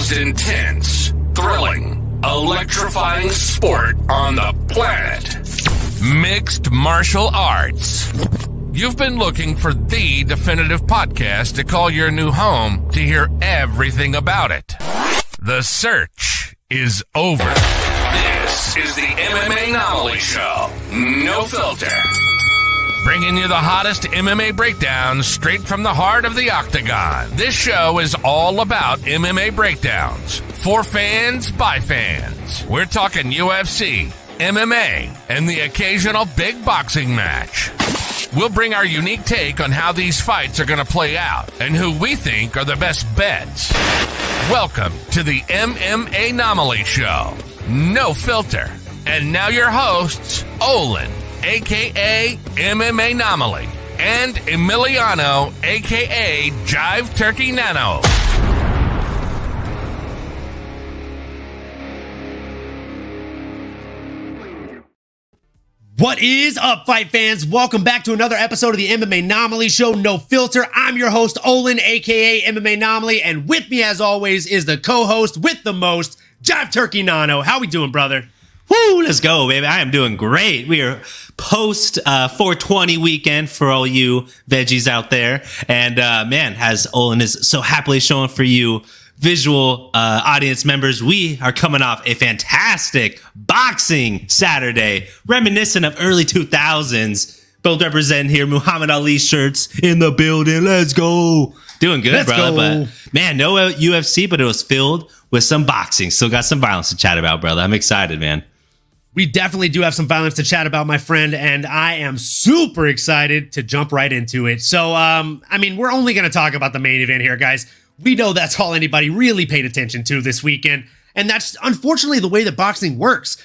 most intense, thrilling, electrifying sport on the planet. Mixed martial arts. You've been looking for the definitive podcast to call your new home to hear everything about it. The search is over. This is the MMAnomaly Show. No filter. Bringing you the hottest MMA breakdowns straight from the heart of the octagon. This show is all about MMA breakdowns. For fans, by fans. We're talking UFC, MMA, and the occasional big boxing match. We'll bring our unique take on how these fights are going to play out and who we think are the best bets. Welcome to the MMAnomaly Show. No filter. And now your hosts, Olin, a.k.a. MMAnomaly, and Emiliano, a.k.a. Jive Turkey Nano. What is up, fight fans? Welcome back to another episode of the MMAnomaly Show, No Filter. I'm your host, Olin, aka MMAnomaly, and with me, as always, is the co-host with the most, Jive Turkey Nano. How we doing, brother? Woo, let's go, baby. I am doing great. We are post 420 weekend for all you veggies out there. And man, as Olin is so happily showing for you visual audience members, we are coming off a fantastic boxing Saturday, reminiscent of early 2000s. Both representing here, Muhammad Ali shirts in the building. Let's go. Doing good, brother. But man, no UFC, but it was filled with some boxing. Still got some violence to chat about, brother. I'm excited, man. We definitely do have some violence to chat about, my friend, and I am super excited to jump right into it. So, I mean, we're only going to talk about the main event here, guys. We know that's all anybody really paid attention to this weekend, and that's unfortunately the way that boxing works.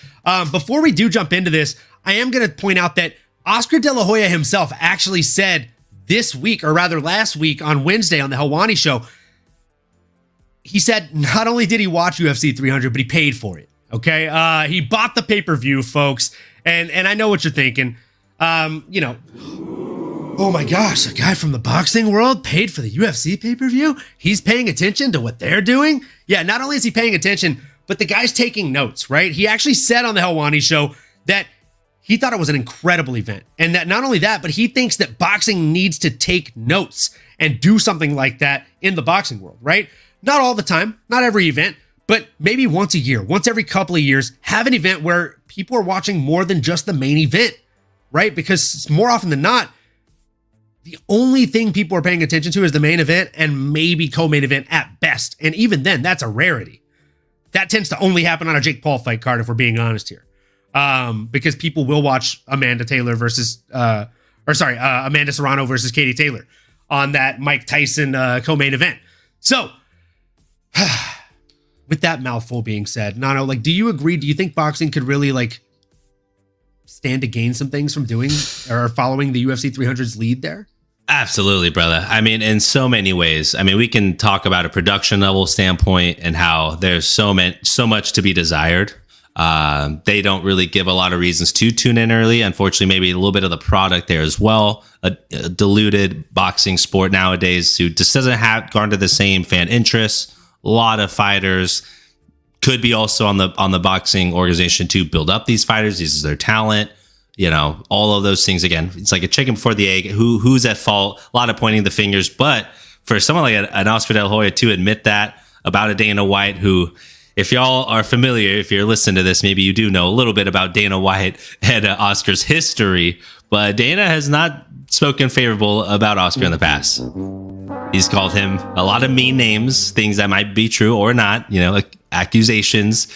Before we do jump into this, I am going to point out that Oscar De La Hoya himself actually said this week, or rather last week on Wednesday on the Helwani Show, he said not only did he watch UFC 300, but he paid for it. Okay, he bought the pay-per-view, folks, and I know what you're thinking. You know, oh my gosh, a guy from the boxing world paid for the UFC pay-per-view? He's paying attention to what they're doing? Yeah, not only is he paying attention, but the guy's taking notes, right? He actually said on the Helwani Show that he thought it was an incredible event, and that not only that, but he thinks that boxing needs to take notes and do something like that in the boxing world, right? Not all the time, not every event, but maybe once a year, once every couple of years, have an event where people are watching more than just the main event, right? Because more often than not, the only thing people are paying attention to is the main event and maybe co-main event at best. And even then, that's a rarity. That tends to only happen on a Jake Paul fight card, if we're being honest here. Because people will watch Amanda Serrano versus Katie Taylor on that Mike Tyson co-main event. So, with that mouthful being said, Nano, like, do you agree? Do you think boxing could really, like, stand to gain some things from doing or following the UFC 300's lead there? Absolutely, brother. I mean, in so many ways. I mean, we can talk about a production level standpoint and how there's so much to be desired. They don't really give a lot of reasons to tune in early. Unfortunately, maybe a little bit of the product there as well. A diluted boxing sport nowadays who just doesn't have garner the same fan interest. A lot of fighters could be also on the boxing organization to build up these fighters. This is their talent, you know, all of those things. Again, it's like a chicken before the egg. Who's at fault? A lot of pointing the fingers. But for someone like an Oscar De La Hoya to admit that about a Dana White, who, if y'all are familiar, if you're listening to this, maybe you do know a little bit about Dana White and Oscar's history. But Dana has not spoken favorable about Oscar in the past. He's called him a lot of mean names, things that might be true or not, you know, like accusations.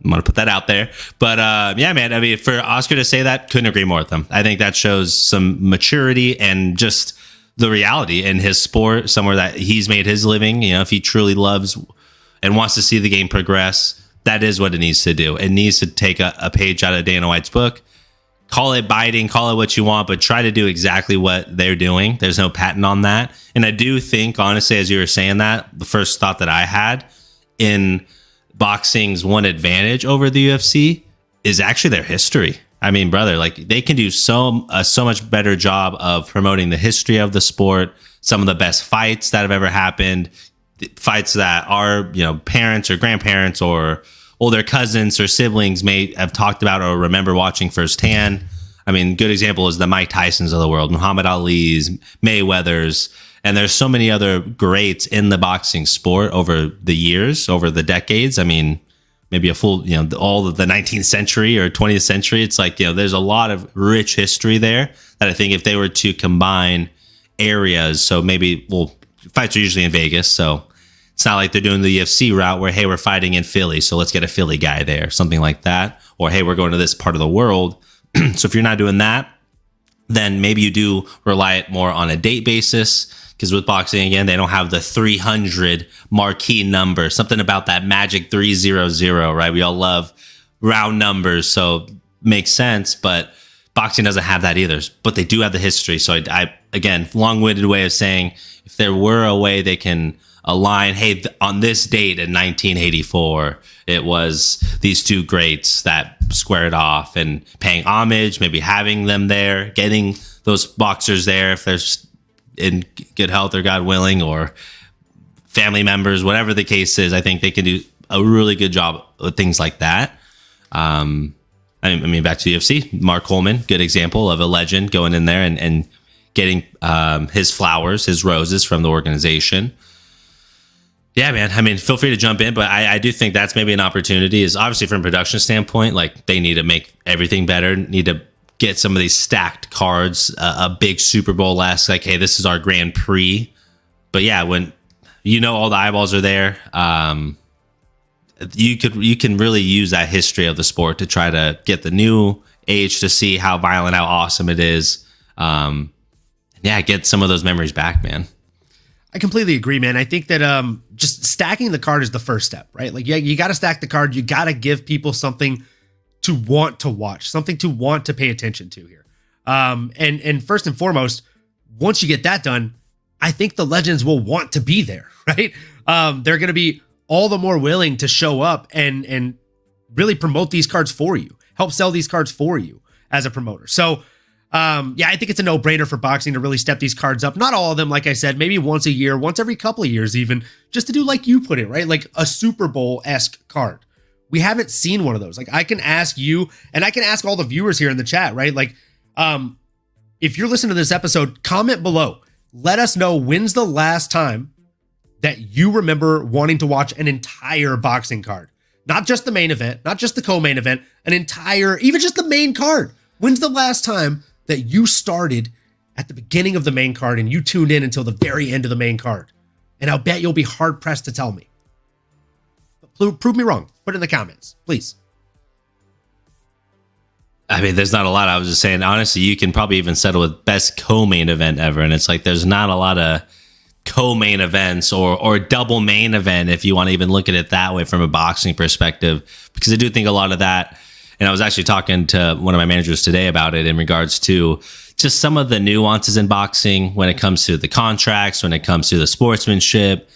I'm going to put that out there. But yeah, man, I mean, for Oscar to say that, couldn't agree more with him. I think that shows some maturity and just the reality in his sport, somewhere that he's made his living. You know, if he truly loves and wants to see the game progress, that is what it needs to do. It needs to take a page out of Dana White's book. Call it biting, call it what you want, but try to do exactly what they're doing. There's no patent on that. And I do think, honestly, as you were saying that, the first thought that I had in boxing's one advantage over the UFC is actually their history. I mean, brother, like, they can do so much better job of promoting the history of the sport, some of the best fights that have ever happened, fights that our, parents or grandparents or older cousins or siblings may have talked about or remember watching firsthand. I mean, good example is the Mike Tysons of the world, Muhammad Ali's, Mayweather's, and there's so many other greats in the boxing sport over the years, over the decades. I mean, maybe a full, all of the 19th century or 20th century. It's like, there's a lot of rich history there that I think if they were to combine areas, so maybe, fights are usually in Vegas, so it's not like they're doing the UFC route where, hey, we're fighting in Philly, so let's get a Philly guy there, something like that. Or, hey, we're going to this part of the world. So if you're not doing that, then maybe you do rely more on a date basis. Because with boxing, again, they don't have the 300 marquee number, something about that magic 300, right? We all love round numbers, so makes sense. But boxing doesn't have that either. But they do have the history. So I again, long-winded way of saying, if there were a way they can align, hey, on this date in 1984, it was these two greats that squared off, and paying homage, maybe having them there, getting those boxers there if there's in good health or God willing, or family members, whatever the case is. I think they can do a really good job with things like that. I mean, back to the UFC, Mark Coleman, good example of a legend going in there and getting his flowers, his roses from the organization. Yeah, man. I mean, feel free to jump in, but I do think that's maybe an opportunity. Is obviously from a production standpoint, like they need to make everything better, need to get some of these stacked cards, a big Super Bowl-esque, like, hey, this is our Grand Prix. But yeah, when all the eyeballs are there, you can really use that history of the sport to try to get the new age to see how violent, how awesome it is. Get some of those memories back, man. I completely agree, man. I think that just stacking the card is the first step, right? Like, you got to stack the card. You got to give people something to want to watch, something to want to pay attention to here. And first and foremost, once you get that done, I think the legends will want to be there, right? They're going to be all the more willing to show up and really promote these cards for you, help sell these cards for you as a promoter. So, I think it's a no-brainer for boxing to really step these cards up. Not all of them, like I said, maybe once a year, once every couple of years even, just to do like you put it, right? Like a Super Bowl-esque card. We haven't seen one of those. Like, I can ask you, and I can ask all the viewers here in the chat, right? Like, if you're listening to this episode, comment below. Let us know when's the last time that you remember wanting to watch an entire boxing card. Not just the main event, not just the co-main event, an entire, even just the main card. When's the last time that you started at the beginning of the main card and you tuned in until the very end of the main card? And I'll bet you'll be hard-pressed to tell me. Prove me wrong. Put it in the comments, please. I mean, there's not a lot. I was just saying, honestly, you can probably even settle with best co-main event ever. And it's like, there's not a lot of co-main events or double main event, if you want to even look at it that way from a boxing perspective, because I do think a lot of that, and I was actually talking to one of my managers today about it in regards to just some of the nuances in boxing when it comes to the contracts, when it comes to the sportsmanship,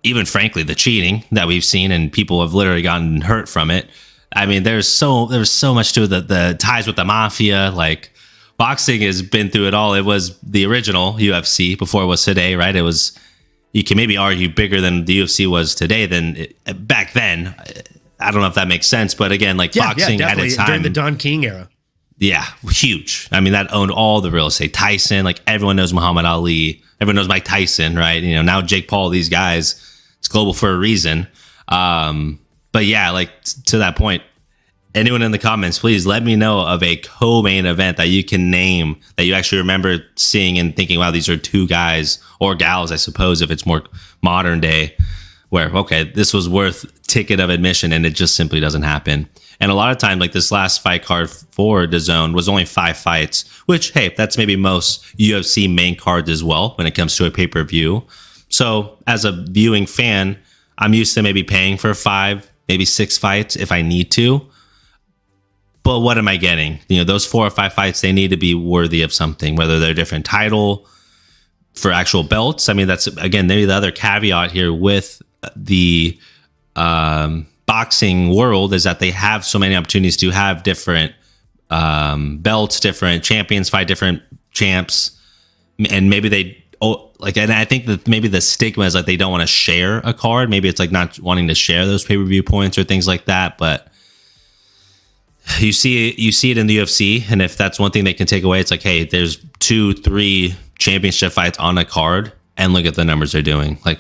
even frankly, the cheating that we've seen, and people have literally gotten hurt from it. I mean, there's so much to the ties with the mafia. Like, boxing has been through it all. It was the original UFC before it was today, right? It was, you can maybe argue, bigger than the UFC was today than back then. I don't know if that makes sense, but again, like boxing at its time, during the Don King era. Yeah, huge. I mean, that owned all the real estate. Tyson, like everyone knows Muhammad Ali. Everyone knows Mike Tyson, right? Now Jake Paul, these guys, it's global for a reason. But yeah, like to that point, anyone in the comments, please let me know of a co-main event that you can name that you actually remember seeing and thinking, wow, these are two guys or gals, I suppose, if it's more modern day, where, okay, this was worth ticket of admission, and it just simply doesn't happen. And a lot of times, like this last fight card for DAZN was only 5 fights, which, hey, that's maybe most UFC main cards as well when it comes to a pay-per-view. So as a viewing fan, I'm used to maybe paying for 5, maybe 6 fights if I need to. But what am I getting? Those 4 or 5 fights, they need to be worthy of something, whether they're a different title for actual belts. I mean, that's, again, maybe the other caveat here with the boxing world is that they have so many opportunities to have different belts, different champions fight different champs. And maybe they like, and I think that maybe the stigma is like they don't want to share a card. Maybe it's like not wanting to share those pay-per-view points or things like that. But you see it in the UFC, and if that's one thing they can take away, it's like, hey, there's 2-3 championship fights on a card, and look at the numbers they're doing. Like,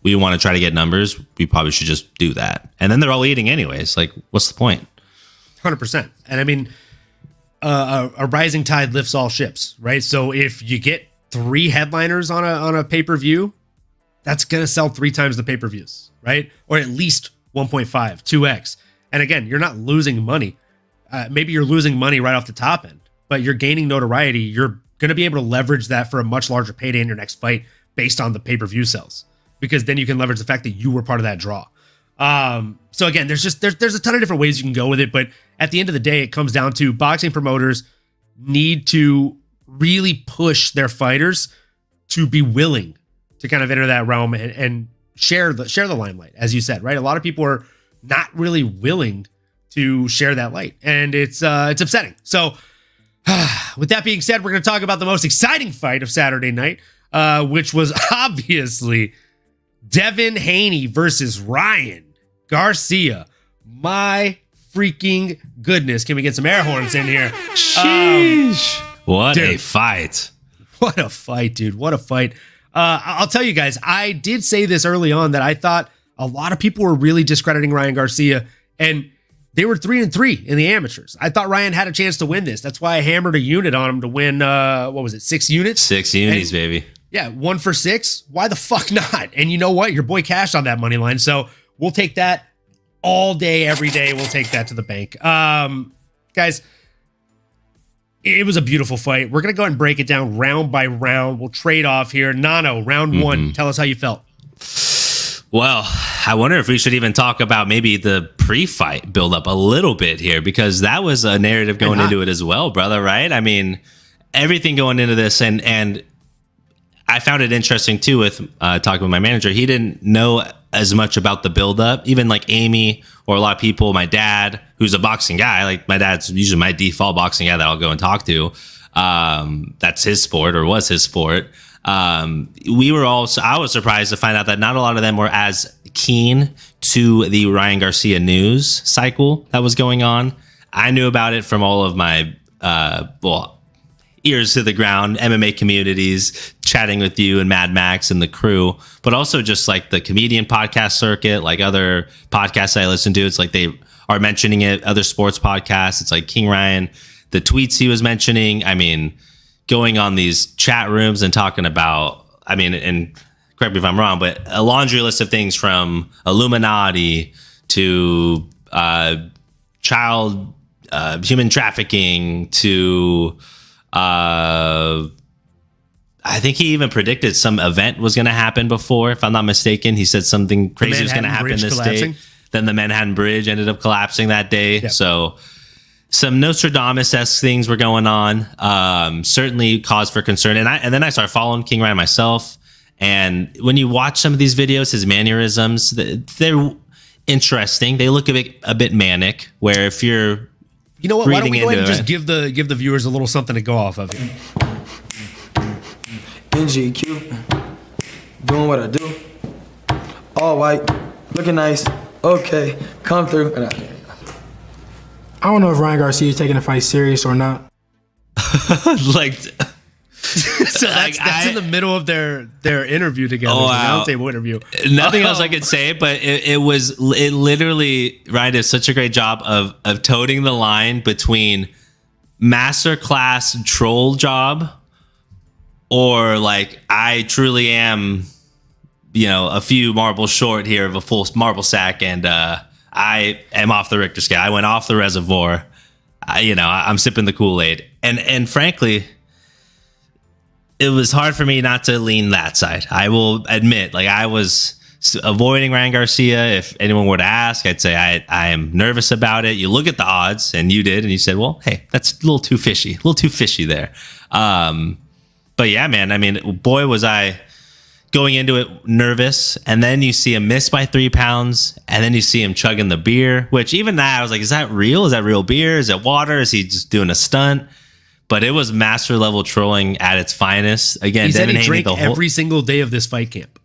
we want to try to get numbers, we probably should just do that. And then they're all eating anyways. Like, what's the point? 100%. And I mean, a rising tide lifts all ships, right? So if you get 3 headliners on a pay-per-view, that's going to sell 3 times the pay-per-views, right? Or at least 1.5, 2x. And again, you're not losing money. Maybe you're losing money right off the top end, but you're gaining notoriety. You're going to be able to leverage that for a much larger payday in your next fight based on the pay-per-view sales, because then you can leverage the fact that you were part of that draw. So again, there's a ton of different ways you can go with it, but at the end of the day, it comes down to boxing promoters need to really push their fighters to be willing to kind of enter that realm and share the limelight, as you said, right? A lot of people are not really willing to share that light, and it's upsetting. So with that being said, we're going to talk about the most exciting fight of Saturday night, which was obviously Devin Haney versus Ryan Garcia. My freaking goodness. Can we get some air horns in here? Sheesh. What a fight. What a fight, dude. What a fight. I'll tell you guys, I did say this early on that I thought a lot of people were really discrediting Ryan Garcia, and they were 3-3 in the amateurs. I thought Ryan had a chance to win this. That's why I hammered a unit on him to win, 6 units? 6 unis, baby. Yeah, 1 for 6. Why the fuck not? And you know what? Your boy cashed on that money line. So we'll take that all day, every day. We'll take that to the bank. Guys, it was a beautiful fight. We're going to go ahead and break it down round by round. We'll trade off here. Nano, round 1. Tell us how you felt. Well, I wonder if we should even talk about maybe the pre-fight build up a little bit here, because that was a narrative going into it as well, brother, right? I mean, everything going into this, and I found it interesting too with talking with my manager. He didn't know as much about the build up, even like Amy or a lot of people, my dad, who's a boxing guy. Like, my dad's usually my default boxing guy that I'll go and talk to. That's his sport, or was his sport. I was surprised to find out that not a lot of them were as keen to the Ryan Garcia news cycle that was going on. I knew about it from all of my, ears to the ground, MMA communities, chatting with you and Mad Max and the crew, but also just like the comedian podcast circuit, like other podcasts I listen to. It's like they are mentioning it, other sports podcasts. It's like King Ryan, the tweets he was mentioning. I mean, going on these chat rooms and talking about, I mean, and correct me if I'm wrong, but a laundry list of things from Illuminati to child human trafficking to I think he even predicted some event was going to happen before, if I'm not mistaken. He said something crazy was going to happen this day. Then the Manhattan Bridge ended up collapsing that day. Yep. So some Nostradamus-esque things were going on. Certainly cause for concern. And then I started following King Ryan myself. And when you watch some of these videos, his mannerisms, they're interesting. They look a bit manic, where if you're, you know what, why don't we go ahead and just give the viewers a little something to go off of here. NGQ, doing what I do. All white, looking nice. Okay, come through. I don't know if Ryan Garcia is taking the fight serious or not. Like, so that's in the middle of their interview together. Oh, wow. Roundtable interview. Nothing else I could say, but it literally, Ryan did such a great job of toting the line between masterclass troll job or like, I truly am, a few marbles short here of a full marble sack, and I am off the Richter scale. I went off the reservoir. I'm sipping the Kool-Aid, and frankly, it was hard for me not to lean that side. I will admit, like, I was avoiding Ryan Garcia. If anyone were to ask, I'd say I am nervous about it. You look at the odds, and you did, and you said, well, hey, that's a little too fishy there. But yeah, man, I mean, boy, was I going into it nervous. And then you see him miss by 3 pounds, and then you see him chugging the beer, which even that, I was like, is that real? Is that real beer? Is it water? Is he just doing a stunt? but it was master level trolling at its finest. Again, He said Devin he Haney drank every single day of this fight camp.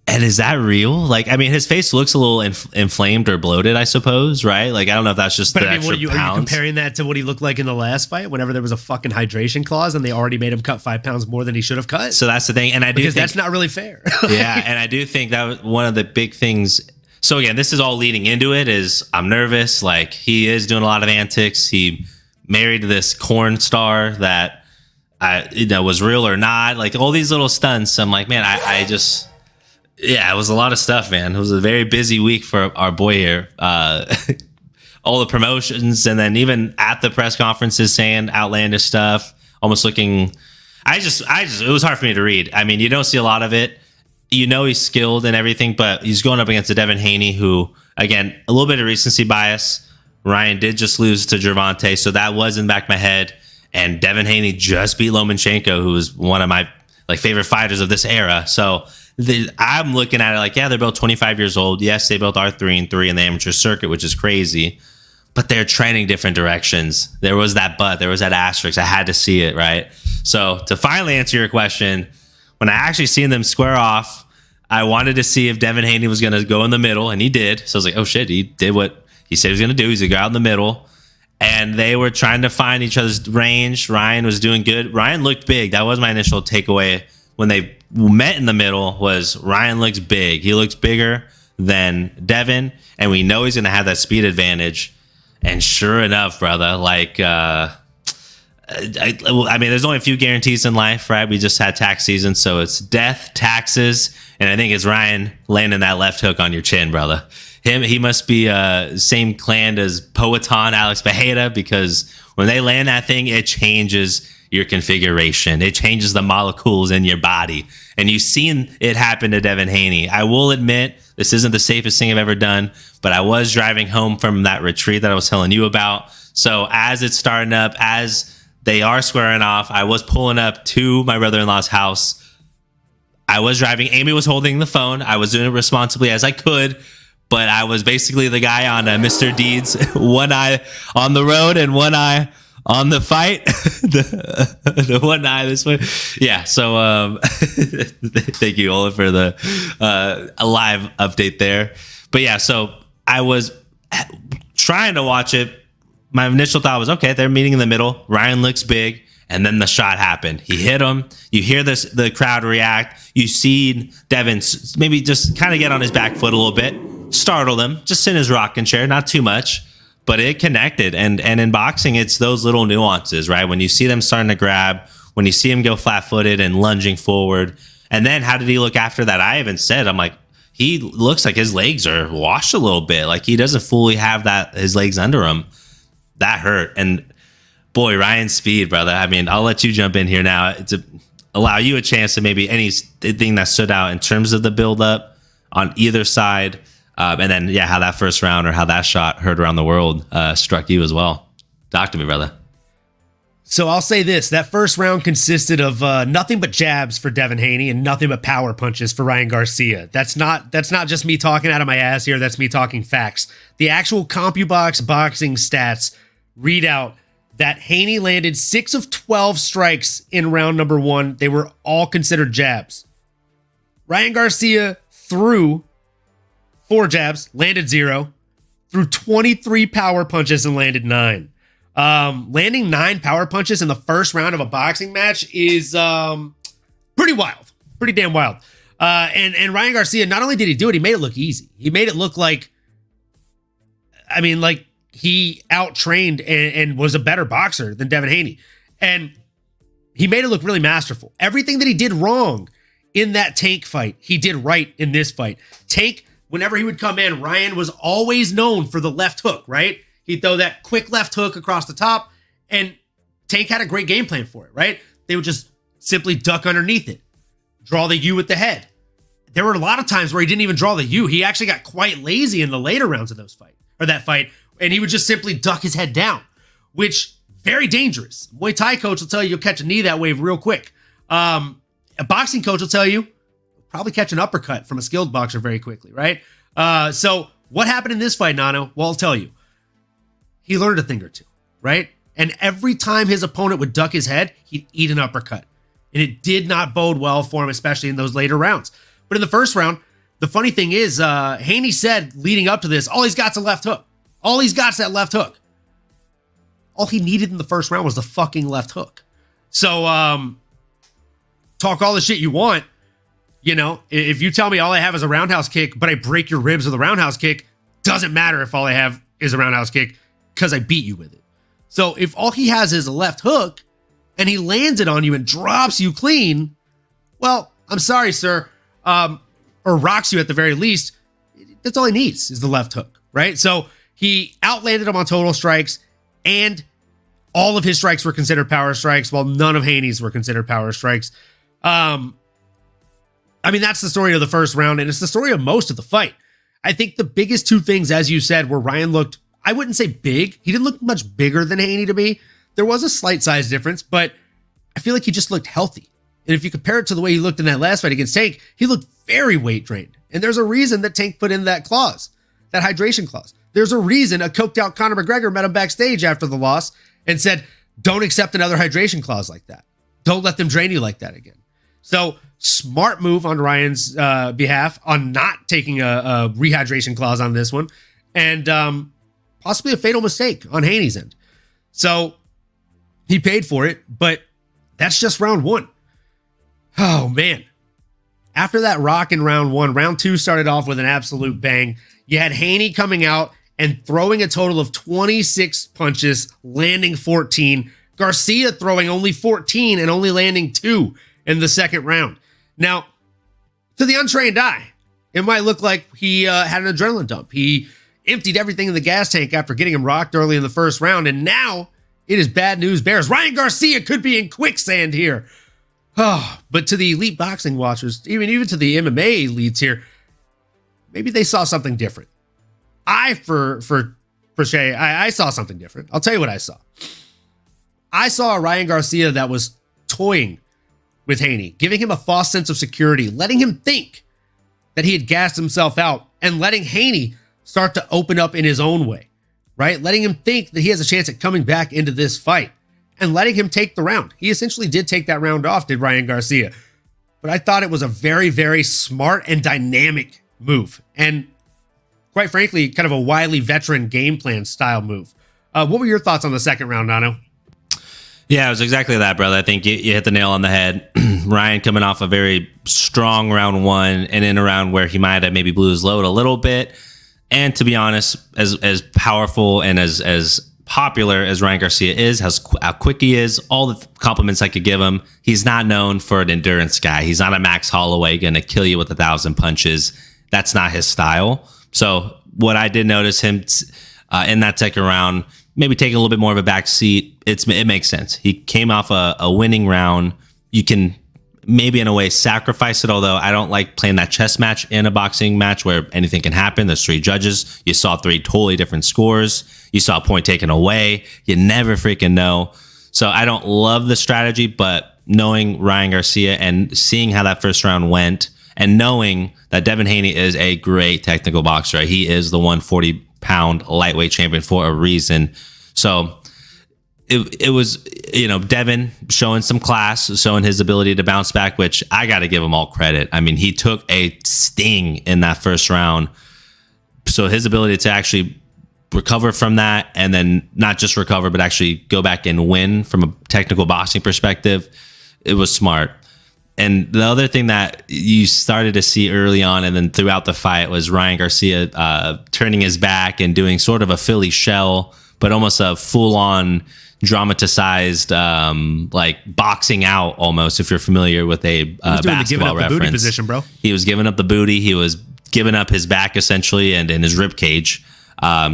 And is that real? Like, I mean, his face looks a little inflamed or bloated, I suppose, right? Like, I don't know if that's just But the I mean, extra are you comparing that to what he looked like in the last fight, whenever there was a fucking hydration clause and they already made him cut 5 pounds more than he should have cut? So that's the thing. And I do because think that's not really fair. yeah, and I do think that was one of the big things. So again, this is all leading into it. Is I'm nervous. Like, he is doing a lot of antics. He married this corn star that was real or not. Like, all these little stunts. I'm like, man, I just. Yeah, it was a lot of stuff, man. It was a very busy week for our boy here. All the promotions, and then even at the press conferences saying outlandish stuff, almost looking. It was hard for me to read. I mean, you don't see a lot of it. You know, he's skilled and everything, but he's going up against a Devin Haney who, again, a little bit of recency bias. Ryan did just lose to Gervonta, so that was in the back of my head. And Devin Haney just beat Lomachenko, who is one of my favorite fighters of this era. So I'm looking at it like, yeah, they're both 25 years old. Yes, they both are 3-3 in the amateur circuit, which is crazy. But they're trending different directions. There was that but, there was that asterisk. I had to see it, right? So to finally answer your question, when I actually seen them square off, I wanted to see if Devin Haney was going to go in the middle, and he did. So I was like, oh shit, he did what he said he was going to do. He's going to go out in the middle. And they were trying to find each other's range. Ryan was doing good. Ryan looked big. That was my initial takeaway when they met in the middle, was Ryan looks big. He looks bigger than Devin, and we know he's going to have that speed advantage. And sure enough, brother, like, I mean, there's only a few guarantees in life, right? We just had tax season, so it's death, taxes, and I think it's Ryan landing that left hook on your chin, brother. He must be same clan as Poatan, Alex Bejeda, because when they land that thing, it changes your configuration. It changes the molecules in your body. And you've seen it happen to Devin Haney. I will admit, this isn't the safest thing I've ever done, but I was driving home from that retreat that I was telling you about. So as it's starting up, as they are squaring off, I was pulling up to my brother-in-law's house. I was driving. Amy was holding the phone. I was doing it responsibly as I could, but I was basically the guy on Mr. Deeds, one eye on the road and one eye on the fight. the one eye this way. Yeah, so thank you, Ola, for the a live update there. But yeah, so I was trying to watch it. My initial thought was, okay, they're meeting in the middle. Ryan looks big. And then the shot happened. He hit him. You hear the crowd react. You see Devin maybe just kind of get on his back foot a little bit, startled him, just in his rocking chair, not too much, but it connected. And in boxing, it's those little nuances, right? When you see them starting to grab, when you see him go flat-footed and lunging forward. And then how did he look after that? I haven't said. I'm like, he looks like his legs are washed a little bit. Like he doesn't fully have his legs under him. That hurt. And boy, Ryan's speed, brother. I mean, I'll let you jump in here now to allow you a chance to maybe anything that stood out in terms of the buildup on either side. And then, yeah, how that first round or how that shot heard around the world struck you as well. Talk to me, brother. So I'll say this. That first round consisted of nothing but jabs for Devin Haney and nothing but power punches for Ryan Garcia. That's not just me talking out of my ass here. That's me talking facts. The actual CompuBox boxing stats read out that Haney landed 6 of 12 strikes in round number 1. They were all considered jabs. Ryan Garcia threw 4 jabs, landed 0, threw 23 power punches and landed 9. Landing 9 power punches in the first round of a boxing match is pretty wild, pretty damn wild. And Ryan Garcia, not only did he do it, he made it look easy. He made it look like, I mean, like, he out-trained and was a better boxer than Devin Haney. And he made it look really masterful. Everything that he did wrong in that Tank fight, he did right in this fight. Tank, whenever he would come in, Ryan was always known for the left hook, right? He'd throw that quick left hook across the top, and Tank had a great game plan for it, right? They would just simply duck underneath it, draw the U with the head. There were a lot of times where he didn't even draw the U. He actually got quite lazy in the later rounds of that fight. And he would just simply duck his head down, which very dangerous. Muay Thai coach will tell you you'll catch a knee that way real quick. A boxing coach will tell you probably catch an uppercut from a skilled boxer very quickly, right? So what happened in this fight, Nano? Well, I'll tell you. He learned a thing or two, right? And every time his opponent would duck his head, he'd eat an uppercut. And it did not bode well for him, especially in those later rounds. But in the first round, the funny thing is, Haney said leading up to this, all he's got's a left hook. All he's got's that left hook. All he needed in the first round was the fucking left hook. So, talk all the shit you want. You know, if you tell me all I have is a roundhouse kick, but I break your ribs with a roundhouse kick, doesn't matter if all I have is a roundhouse kick because I beat you with it. So if all he has is a left hook and he lands it on you and drops you clean, well, I'm sorry, sir, or rocks you at the very least, that's all he needs is the left hook, right? So he outlanded him on total strikes, and all of his strikes were considered power strikes, while none of Haney's were considered power strikes. I mean, that's the story of the first round, and it's the story of most of the fight. I think the biggest two things, as you said, where Ryan looked, I wouldn't say big. He didn't look much bigger than Haney to me. There was a slight size difference, but I feel like he just looked healthy. And if you compare it to the way he looked in that last fight against Tank, he looked very weight drained. And there's a reason that Tank put in that clause, that hydration clause. There's a reason a coked out Conor McGregor met him backstage after the loss and said, don't accept another hydration clause like that. Don't let them drain you like that again. So smart move on Ryan's behalf on not taking a rehydration clause on this one, and possibly a fatal mistake on Haney's end. So he paid for it, but that's just round one. Oh, man. After that rock in round one, round two started off with an absolute bang. You had Haney coming out and throwing a total of 26 punches, landing 14. Garcia throwing only 14 and only landing 2 in the second round. Now, to the untrained eye, it might look like he had an adrenaline dump. He emptied everything in the gas tank after getting him rocked early in the first round, and now it is bad news bears. Ryan Garcia could be in quicksand here. Oh, but to the elite boxing watchers, even to the MMA elites here, maybe they saw something different. I saw something different. I'll tell you what I saw. I saw a Ryan Garcia that was toying with Haney, giving him a false sense of security, letting him think that he had gassed himself out, and letting Haney start to open up in his own way, right? Letting him think that he has a chance at coming back into this fight and letting him take the round. He essentially did take that round off, did Ryan Garcia. But I thought it was a very, very smart and dynamic move. And quite frankly, kind of a wily veteran game plan style move. What were your thoughts on the second round, Nano? Yeah, it was exactly that, brother. I think you hit the nail on the head. Ryan coming off a very strong round one, and in a round where he might have maybe blew his load a little bit. And to be honest, as powerful and as popular as Ryan Garcia is, how quick he is, all the compliments I could give him, he's not known for an endurance guy. He's not a Max Holloway going to kill you with 1,000 punches. That's not his style. So what I did notice him in that second round, maybe taking a little bit more of a back seat, it makes sense. He came off a winning round. You can maybe in a way sacrifice it, although I don't like playing that chess match in a boxing match where anything can happen. There's 3 judges. You saw 3 totally different scores. You saw a point taken away. You never freaking know. So I don't love the strategy, but knowing Ryan Garcia and seeing how that first round went, and knowing that Devin Haney is a great technical boxer. He is the 140-pound lightweight champion for a reason. So it was, Devin showing some class, showing his ability to bounce back, which I got to give him all credit. I mean, he took a sting in that first round. So his ability to actually recover from that, and then not just recover, but actually go back and win from a technical boxing perspective, it was smart. And the other thing that you started to see early on and then throughout the fight was Ryan Garcia turning his back and doing sort of a Philly shell, but almost a full-on dramatized like boxing out almost, if you're familiar with a basketball reference. The booty position, bro. He was giving up the booty. He was giving up his back essentially and his rib cage,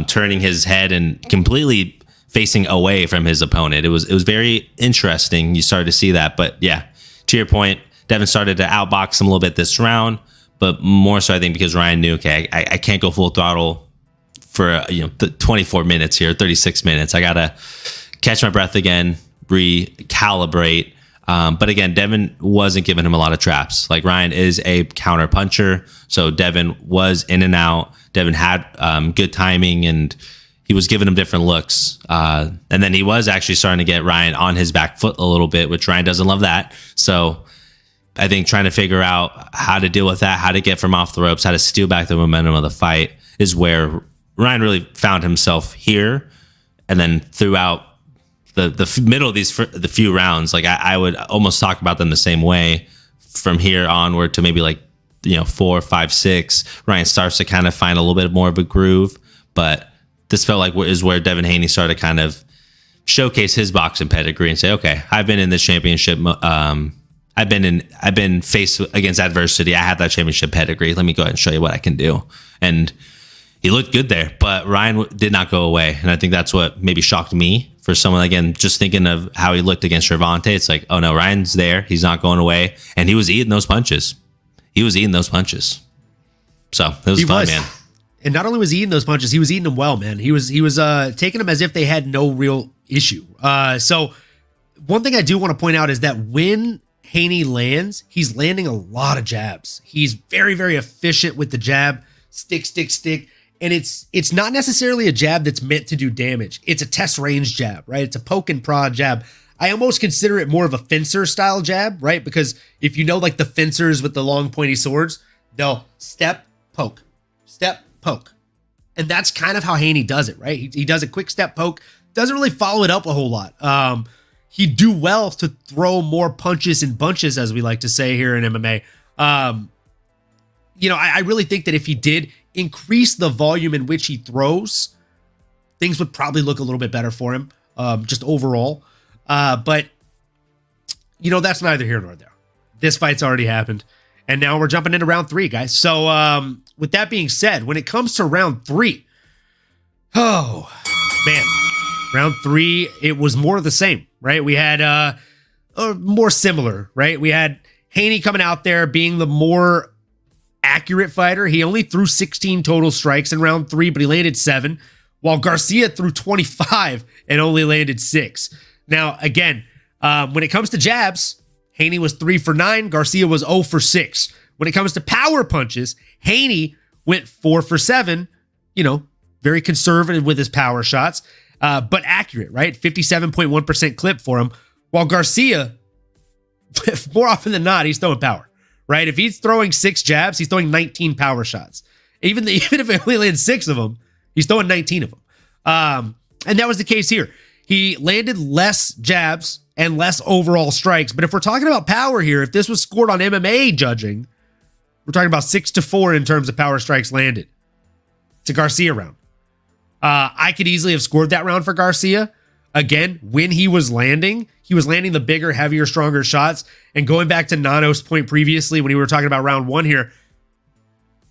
turning his head and completely facing away from his opponent. It was very interesting. You started to see that, but yeah, to your point, Devin started to outbox him a little bit this round, but more so I think because Ryan knew, okay, I can't go full throttle for 24 minutes here, 36 minutes. I gotta catch my breath again, recalibrate. But again, Devin wasn't giving him a lot of traps. Like Ryan is a counter puncher, so Devin was in and out. Devin had good timing, and he was giving him different looks. And then he was actually starting to get Ryan on his back foot a little bit, which Ryan doesn't love that. So I think trying to figure out how to deal with that, how to get from off the ropes, how to steal back the momentum of the fight is where Ryan really found himself here. And then throughout the middle of the few rounds, like I would almost talk about them the same way from here onward to maybe like, 4, 5, 6. Ryan starts to kind of find a little bit more of a groove, but this felt like is where Devin Haney started to kind of showcase his boxing pedigree and say, okay, I've been in this championship. I've been faced against adversity. I have that championship pedigree. Let me go ahead and show you what I can do. And he looked good there, but Ryan did not go away. And I think that's what maybe shocked me for someone, again, just thinking of how he looked against Gervonta. It's like, oh no, Ryan's there. He's not going away. And he was eating those punches. So it was fun, man. And not only was he eating those punches, he was eating them well, man. He was taking them as if they had no real issue. So one thing I do want to point out is that when Haney lands, he's landing a lot of jabs. He's very, very efficient with the jab, stick. And it's not necessarily a jab that's meant to do damage. It's a test range jab, right? It's a poke and prod jab. I almost consider it more of a fencer style jab, right? Because if you know, like the fencers with the long pointy swords, they'll step, poke. And that's kind of how Haney does it, right? He does a quick step poke, doesn't really follow it up a whole lot. He'd do well to throw more punches and bunches, as we like to say here in MMA. I really think that if he did increase the volume in which he throws, things would probably look a little bit better for him, just overall. But that's neither here nor there. This fight's already happened. And now we're jumping into round 3, guys. So with that being said, when it comes to round 3, oh, man. Round 3, it was more of the same, right? We had more similar, right? We had Haney coming out there being the more accurate fighter. He only threw 16 total strikes in round 3, but he landed 7, while Garcia threw 25 and only landed 6. Now, again, when it comes to jabs, Haney was 3 for 9. Garcia was 0 for 6. When it comes to power punches, Haney went 4 for 7, very conservative with his power shots, but accurate, right? 57.1% clip for him, while Garcia, more often than not, he's throwing power, right? If he's throwing 6 jabs, he's throwing 19 power shots. Even if he only lands 6 of them, he's throwing 19 of them. And that was the case here. He landed less jabs and less overall strikes. But if we're talking about power here, if this was scored on MMA judging, we're talking about 6-4 in terms of power strikes landed. It's a Garcia round. I could easily have scored that round for Garcia. Again, when he was landing the bigger, heavier, stronger shots. And going back to Nano's point previously when we were talking about round 1 here,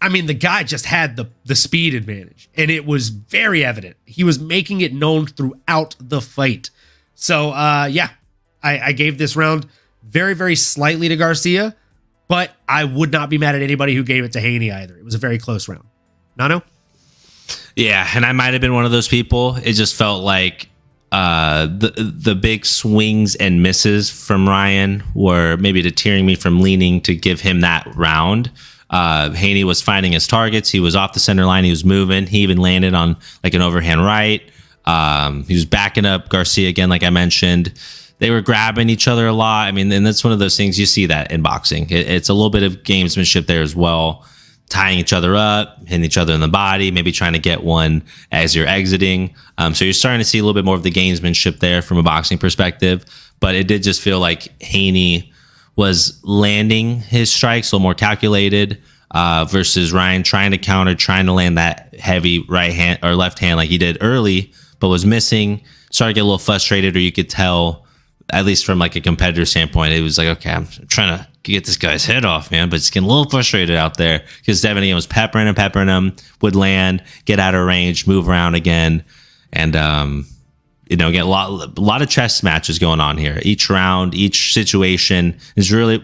I mean, the guy just had the speed advantage, and it was very evident. He was making it known throughout the fight. So, I gave this round very, very slightly to Garcia, but I would not be mad at anybody who gave it to Haney either. It was a very close round. Nano? Yeah, and I might have been one of those people. It just felt like the big swings and misses from Ryan were maybe deterring me from leaning to give him that round. Haney was finding his targets. He was off the center line. He was moving. He even landed on like an overhand right. He was backing up Garcia again, like I mentioned. They were grabbing each other a lot. I mean, and that's one of those things you see that in boxing. It's a little bit of gamesmanship there as well. Tying each other up, hitting each other in the body, maybe trying to get one as you're exiting. So you're starting to see a little bit more of the gamesmanship there from a boxing perspective. But it did just feel like Haney was landing his strikes a little more calculated versus Ryan trying to counter, trying to land that heavy right hand or left hand like he did early, but was missing. Started to get a little frustrated, or you could tell, at least from like a competitor standpoint, it was like, okay, I'm trying to get this guy's head off, man, but it's getting a little frustrated out there because Devin Haney was peppering him, would land, get out of range, move around again, and get a lot of chess matches going on here. Each round, each situation is really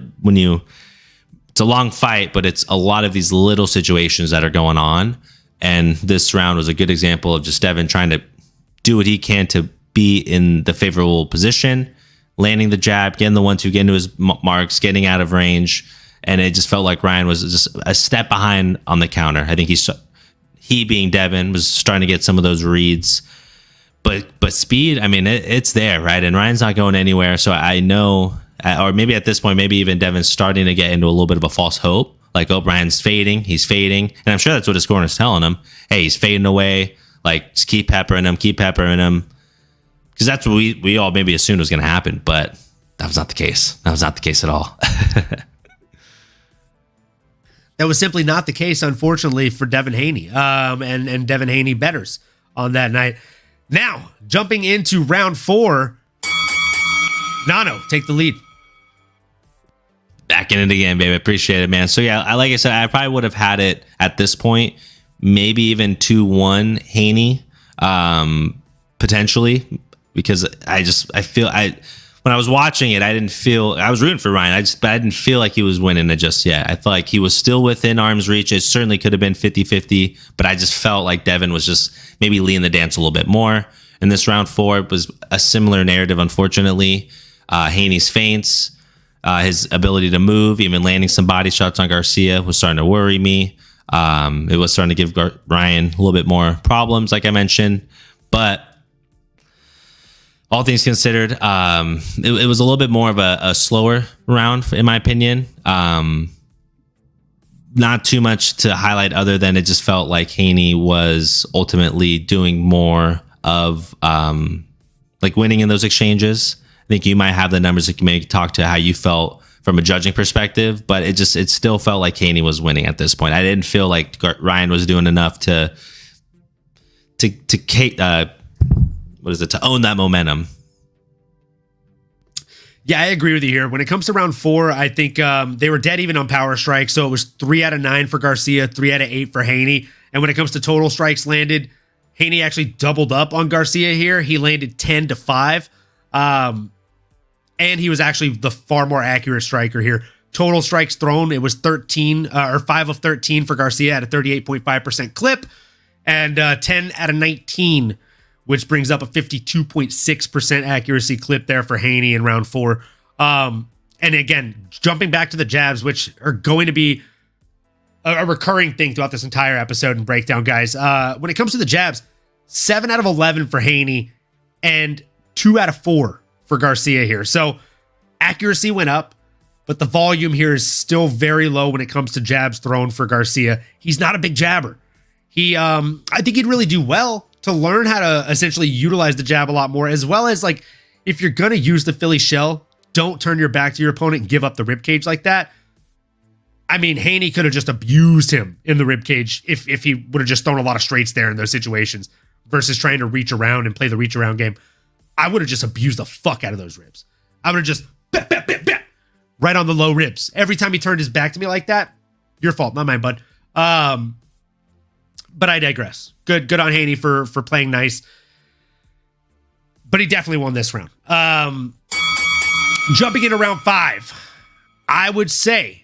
it's a long fight, but it's a lot of these little situations that are going on. And this round was a good example of just Devin trying to do what he can to be in the favorable position, landing the jab, getting the 1-2, getting to his marks, getting out of range. And it just felt like Ryan was just a step behind on the counter. I think he he being Devin was starting to get some of those reads. But speed, I mean, it's there, right? And Ryan's not going anywhere. So I know, or maybe at this point, maybe even Devin's starting to get into a little bit of a false hope. Like, oh, Ryan's fading. He's fading. And I'm sure that's what his corner's telling him. Hey, he's fading away. Like, just keep peppering him. Because that's what we all maybe assumed was going to happen. But that was not the case. That was not the case at all. That was simply not the case, unfortunately, for Devin Haney and Devin Haney bettors on that night. Now, jumping into round 4, Nano, take the lead. Back in it again, baby. Appreciate it, man. So, yeah, like I said, I probably would have had it at this point, maybe even 2-1 Haney, potentially, because I feel when I was watching it, I was rooting for Ryan. I didn't feel like he was winning it just yet. I felt like he was still within arm's reach. It certainly could have been 50-50, but I just felt like Devin was just maybe leading the dance a little bit more. In this round 4, it was a similar narrative, unfortunately. Haney's feints, his ability to move, even landing some body shots on Garcia was starting to worry me. It was starting to give Ryan a little bit more problems, like I mentioned. But all things considered, it was a little bit more of a slower round, in my opinion. Not too much to highlight other than it just felt like Haney was ultimately doing more of like winning in those exchanges. I think you might have the numbers that can maybe talk to how you felt from a judging perspective, but it still felt like Haney was winning at this point. I didn't feel like Ryan was doing enough to own that momentum. Yeah, I agree with you here. When it comes to round 4, I think they were dead even on power strikes. So it was 3 out of 9 for Garcia, 3 out of 8 for Haney. And when it comes to total strikes landed, Haney actually doubled up on Garcia here. He landed 10-5. And he was actually the far more accurate striker here. Total strikes thrown, it was 5 of 13 for Garcia at a 38.5% clip, and 10 out of 19, which brings up a 52.6% accuracy clip there for Haney in round 4. And again, jumping back to the jabs, which are going to be a recurring thing throughout this entire episode and breakdown, guys. When it comes to the jabs, 7 out of 11 for Haney and 2 out of 4 for Garcia here. So accuracy went up, but the volume here is still very low when it comes to jabs thrown for Garcia. He's not a big jabber. I think he'd really do well to learn how to essentially utilize the jab a lot more, as well as, like, if you're going to use the Philly shell, don't turn your back to your opponent and give up the ribcage like that. I mean, Haney could have just abused him in the ribcage if he would have just thrown a lot of straights there in those situations versus trying to reach around and play the reach around game. I would have just abused the fuck out of those ribs. I would have just right on the low ribs. Every time he turned his back to me like that, your fault, not mine, bud. But I digress. Good on Haney for playing nice. But he definitely won this round. Jumping into round 5, I would say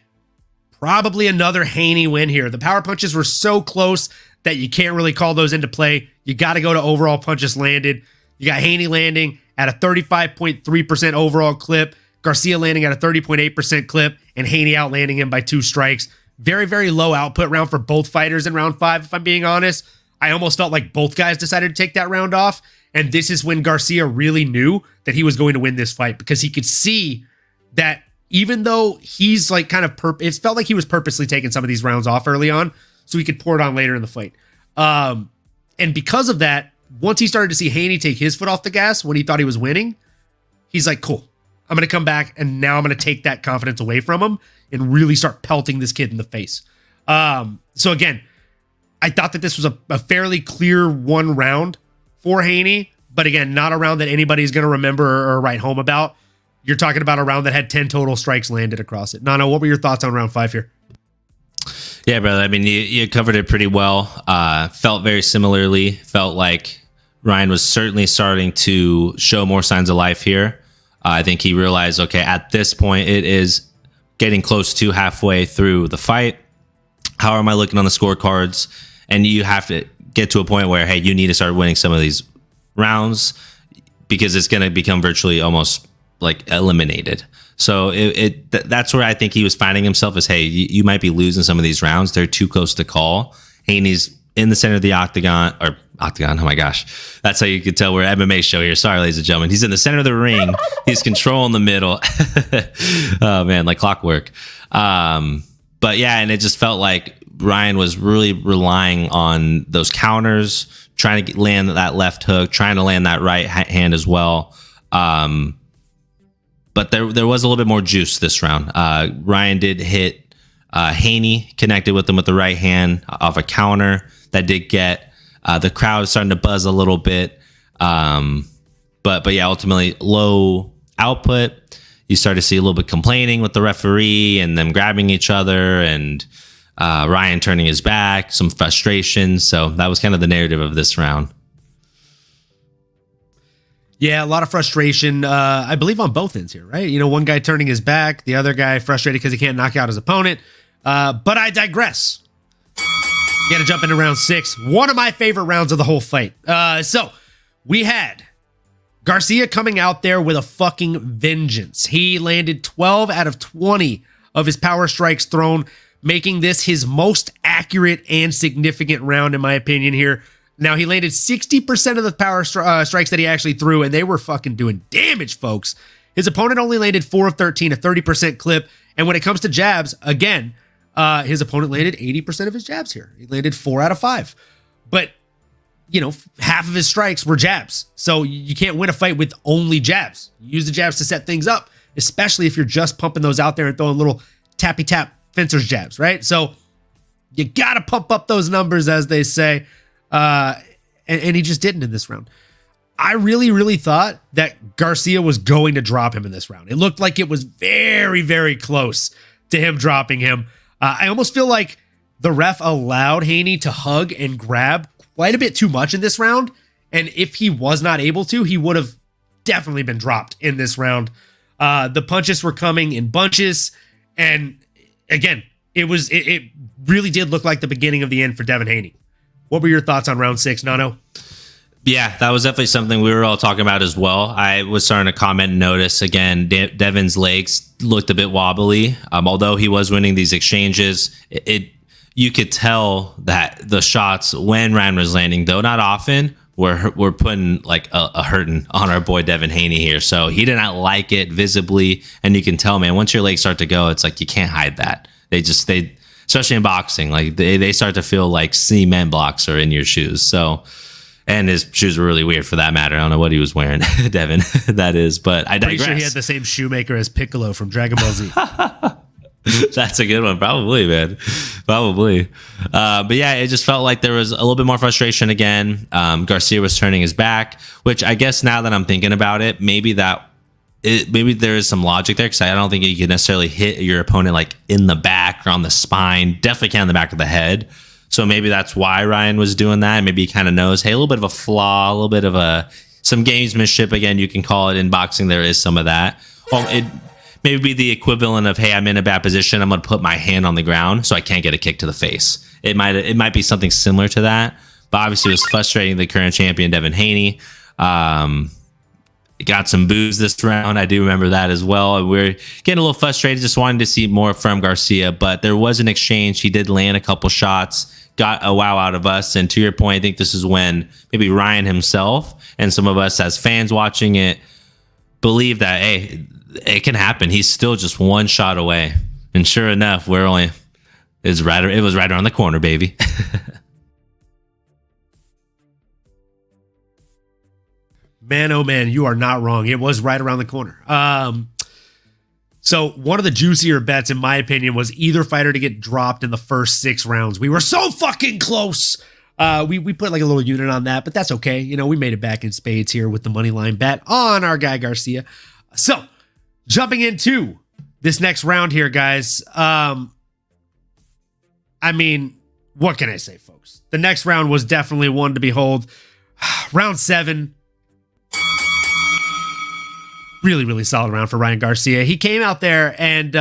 probably another Haney win here. The power punches were so close that you can't really call those into play. You got to go to overall punches landed. You got Haney landing at a 35.3% overall clip, Garcia landing at a 30.8% clip, and Haney outlanding him by 2 strikes. Very, very low output round for both fighters in round 5, if I'm being honest. I almost felt like both guys decided to take that round off, and this is when Garcia really knew that he was going to win this fight, because he could see that even though he's like kind of it felt like he was purposely taking some of these rounds off early on so he could pour it on later in the fight. And because of that, once he started to see Haney take his foot off the gas when he thought he was winning, he's like, cool, I'm going to come back, and now I'm going to take that confidence away from him and really start pelting this kid in the face. So again, I thought that this was a fairly clear one round for Haney, but again, not a round that anybody's going to remember or write home about. You're talking about a round that had 10 total strikes landed across it. Nano, what were your thoughts on round 5 here? Yeah, brother. I mean, you covered it pretty well. Felt very similarly. Felt like Ryan was certainly starting to show more signs of life here. I think he realized, okay, at this point, it is getting close to halfway through the fight. How am I looking on the scorecards? And you have to get to a point where, hey, you need to start winning some of these rounds because it's going to become virtually almost like eliminated. So that's where I think he was finding himself is, hey, you might be losing some of these rounds. They're too close to call. Haney's in the center of the octagon. Oh my gosh. That's how you could tell we're an MMA show here. Sorry, ladies and gentlemen. He's in the center of the ring. He's controlling the middle. Oh, man, like clockwork. But yeah, and it just felt like Ryan was really relying on those counters, trying to land that left hook, trying to land that right hand as well. But there was a little bit more juice this round. Ryan did hit Haney, connected with him with the right hand off a counter that did get the crowd starting to buzz a little bit. But yeah, ultimately low output. You start to see a little bit complaining with the referee and them grabbing each other, and Ryan turning his back, some frustration. So that was kind of the narrative of this round. Yeah, a lot of frustration, I believe, on both ends here, right? You know, one guy turning his back, the other guy frustrated because he can't knock out his opponent. But I digress. Got to jump into round 6. One of my favorite rounds of the whole fight. So we had Garcia coming out there with a fucking vengeance. He landed 12 out of 20 of his power strikes thrown, making this his most accurate and significant round, in my opinion here. Now, he landed 60% of the power strikes that he actually threw, and they were fucking doing damage, folks. His opponent only landed 4 of 13, a 30% clip. And when it comes to jabs, again, his opponent landed 80% of his jabs here. He landed 4 out of 5. But, you know, half of his strikes were jabs. So you can't win a fight with only jabs. You use the jabs to set things up, especially if you're just pumping those out there and throwing little tappy-tap fencer's jabs, right? So you got to pump up those numbers, as they say. And he just didn't in this round. I really thought that Garcia was going to drop him in this round. It looked like it was very, very close to him dropping him. I almost feel like the ref allowed Haney to hug and grab quite a bit too much in this round. And if he was not able to, he would have definitely been dropped in this round. The punches were coming in bunches. And again, it really did look like the beginning of the end for Devin Haney. What were your thoughts on round 6, Nano? Yeah, that was definitely something we were all talking about as well. I was starting to comment and notice, again, Devin's legs looked a bit wobbly. Although he was winning these exchanges, you could tell that the shots when Ryan was landing, though not often, we're putting like a hurting on our boy Devin Haney here. So he did not like it visibly. And you can tell, man, once your legs start to go, it's like you can't hide that. They especially in boxing, like they start to feel like cement blocks are in your shoes. So, and his shoes were really weird for that matter. I don't know what he was wearing, Devin, that is, but I digress. Pretty sure he had the same shoemaker as Piccolo from Dragon Ball Z. That's a good one. Probably, man. Probably. But yeah, it just felt like there was a little bit more frustration again. Garcia was turning his back, which I guess now that I'm thinking about it, maybe there is some logic there, because I don't think you can necessarily hit your opponent like in the back or on the spine. Definitely can on the back of the head. So maybe that's why Ryan was doing that. Maybe he kind of knows, hey, a little bit of a flaw, a little bit of some gamesmanship. Again, you can call it in boxing. There is some of that. Well, it maybe be the equivalent of, hey, I'm in a bad position. I'm going to put my hand on the ground so I can't get a kick to the face. It might be something similar to that. But obviously, it was frustrating the current champion, Devin Haney. Got some boos this round. I do remember that as well. We're getting a little frustrated, just wanting to see more from Garcia, but there was an exchange. He did land a couple shots, got a wow out of us. And to your point, I think this is when maybe Ryan himself and some of us as fans watching it believe that, hey, it can happen. He's still just one shot away. And sure enough, it was right around the corner, baby. Man, oh man, you are not wrong. It was right around the corner. So one of the juicier bets, in my opinion, was either fighter to get dropped in the first 6 rounds. We were so fucking close. We put like a little unit on that, but that's okay. You know, we made it back in spades here with the money line bet on our guy Garcia. So jumping into this next round here, guys. I mean, what can I say, folks? The next round was definitely one to behold. Round 7. Really solid round for Ryan Garcia. He came out there and,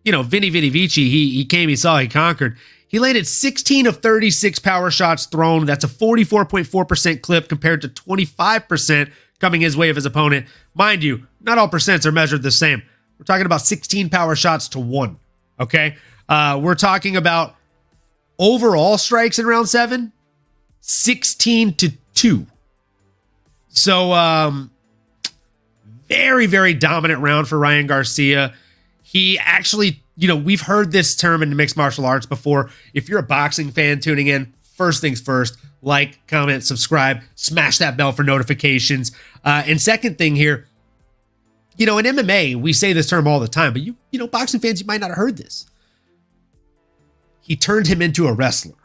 Vinny Vici, he came, he saw, he conquered. He landed 16 of 36 power shots thrown. That's a 44.4% clip compared to 25% coming his way of his opponent. Mind you, not all percents are measured the same. We're talking about 16 power shots to 1, okay? We're talking about Overall strikes in round 7, 16-2. So, very, very dominant round for Ryan Garcia. He actually, we've heard this term in mixed martial arts before. If you're a boxing fan tuning in, first things first, like, comment, subscribe, smash that bell for notifications. And second thing here, in MMA, we say this term all the time, but boxing fans, you might not have heard this. He turned him into a wrestler.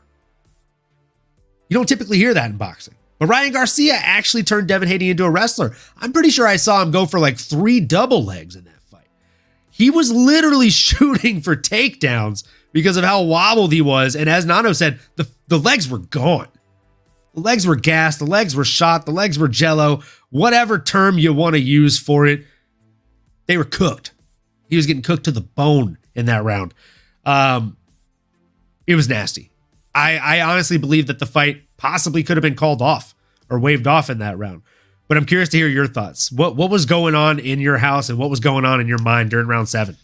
You don't typically hear that in boxing. But Ryan Garcia actually turned Devin Haney into a wrestler. I'm pretty sure I saw him go for like 3 double legs in that fight. He was literally shooting for takedowns because of how wobbled he was. And as Nano said, the legs were gone. The legs were gassed. The legs were shot. The legs were jello. Whatever term you want to use for it, they were cooked. He was getting cooked to the bone in that round. It was nasty. I honestly believe that the fight possibly could have been called off or waved off in that round. But I'm curious to hear your thoughts. What was going on in your house and what was going on in your mind during round 7?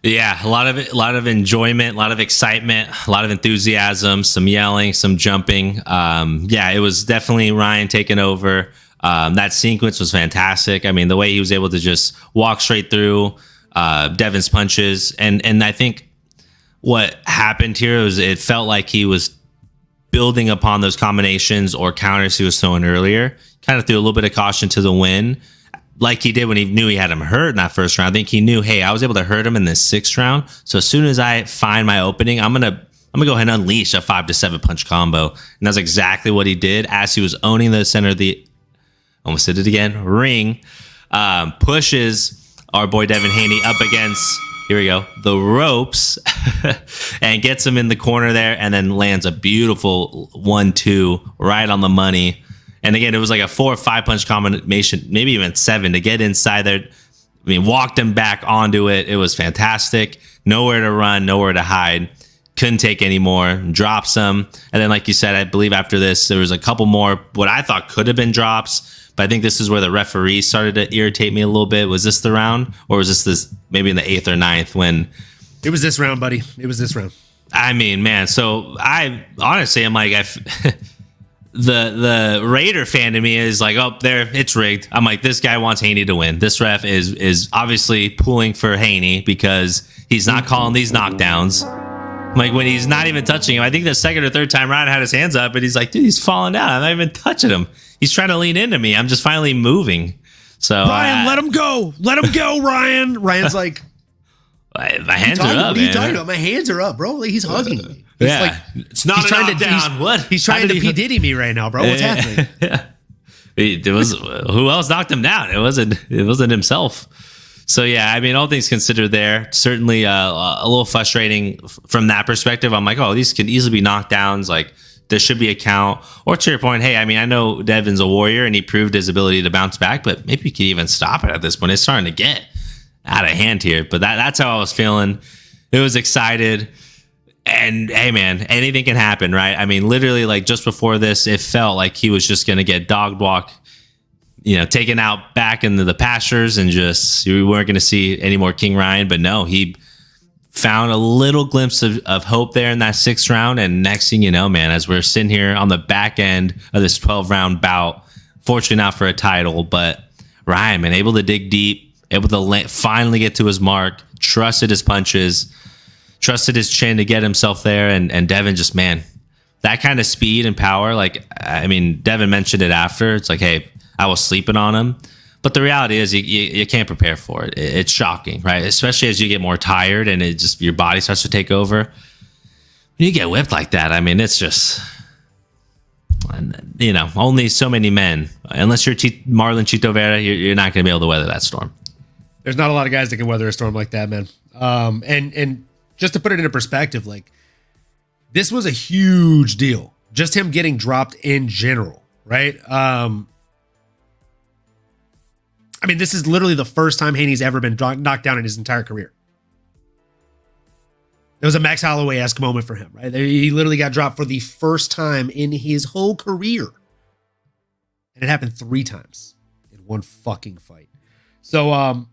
Yeah, a lot of enjoyment, a lot of excitement, a lot of enthusiasm, some yelling, some jumping. It was definitely Ryan taking over. That sequence was fantastic. I mean, the way he was able to just walk straight through Devin's punches. And I think what happened here was it felt like he was building upon those combinations or counters he was throwing earlier. Kind of threw a little bit of caution to the wind, like he did when he knew he had him hurt in that first round. I think he knew, hey, I was able to hurt him in this 6th round. So as soon as I find my opening, I'm gonna go ahead and unleash a 5 to 7 punch combo. And that's exactly what he did as he was owning the center of the, almost did it again, ring, pushes our boy Devin Haney up against, here we go, the ropes, and gets him in the corner there, and then lands a beautiful 1-2 right on the money. And again, it was like a 4 or 5 punch combination, maybe even 7 to get inside there. I mean, walked him back onto it. It was fantastic. Nowhere to run, nowhere to hide. Couldn't take any more. Drops him. And then, like you said, I believe after this, there was a couple more, what I thought could have been drops. But I think this is where the referee started to irritate me a little bit. Was this the round? Or was this maybe in the 8th or 9th when... It was this round, buddy. It was this round. I mean, man. So I honestly, I'm like, the Raider fan to me is like, oh, there, it's rigged. I'm like, this guy wants Haney to win. This ref is obviously pulling for Haney because he's not calling these knockdowns. Like when he's not even touching him. I think the 2nd or 3rd time around I had his hands up, and he's like, dude, he's falling down. I'm not even touching him. He's trying to lean into me. I'm just finally moving. So Ryan, let him go. Let him go, Ryan. Ryan's like, my hands are up. What are you talking about? My hands are up, bro. Like, he's hugging me. He's like, it's not a knockdown. What? He's trying to P. Diddy me right now, bro. What's happening? Yeah. It was who else knocked him down? It wasn't himself. So yeah, I mean, all things considered, there certainly a little frustrating from that perspective. I'm like, oh, these could easily be knockdowns. Like there should be a count. Or to your point, hey, I mean, I know Devin's a warrior and he proved his ability to bounce back, but maybe we could even stop it at this point. It's starting to get out of hand here. But that's how I was feeling. It was excited. And hey, man, anything can happen, right? I mean, literally, like just before this, it felt like he was just going to get dog walk, taken out back into the pastures, and just we weren't going to see any more King Ryan. But no, he found a little glimpse of hope there in that 6th round. And next thing you know, man, as we're sitting here on the back end of this 12-round bout, fortunately not for a title, but Ryan, man, able to dig deep, able to finally get to his mark, trusted his punches, trusted his chin to get himself there. And Devin just, man, that kind of speed and power. Like, I mean, Devin mentioned it after. It's like, hey, I was sleeping on him. But the reality is you can't prepare for it. It's shocking, right? Especially as you get more tired and it just your body starts to take over. When you get whipped like that, I mean, it's just, only so many men. Unless you're Marlon Chito Vera, you're not going to be able to weather that storm. There's not a lot of guys that can weather a storm like that, man. And just to put it into perspective, like this was a huge deal. Just him getting dropped in general, right? I mean, this is literally the first time Haney's ever been knocked down in his entire career. It was a Max Holloway-esque moment for him, right? He literally got dropped for the first time in his whole career. And it happened 3 times in one fucking fight. So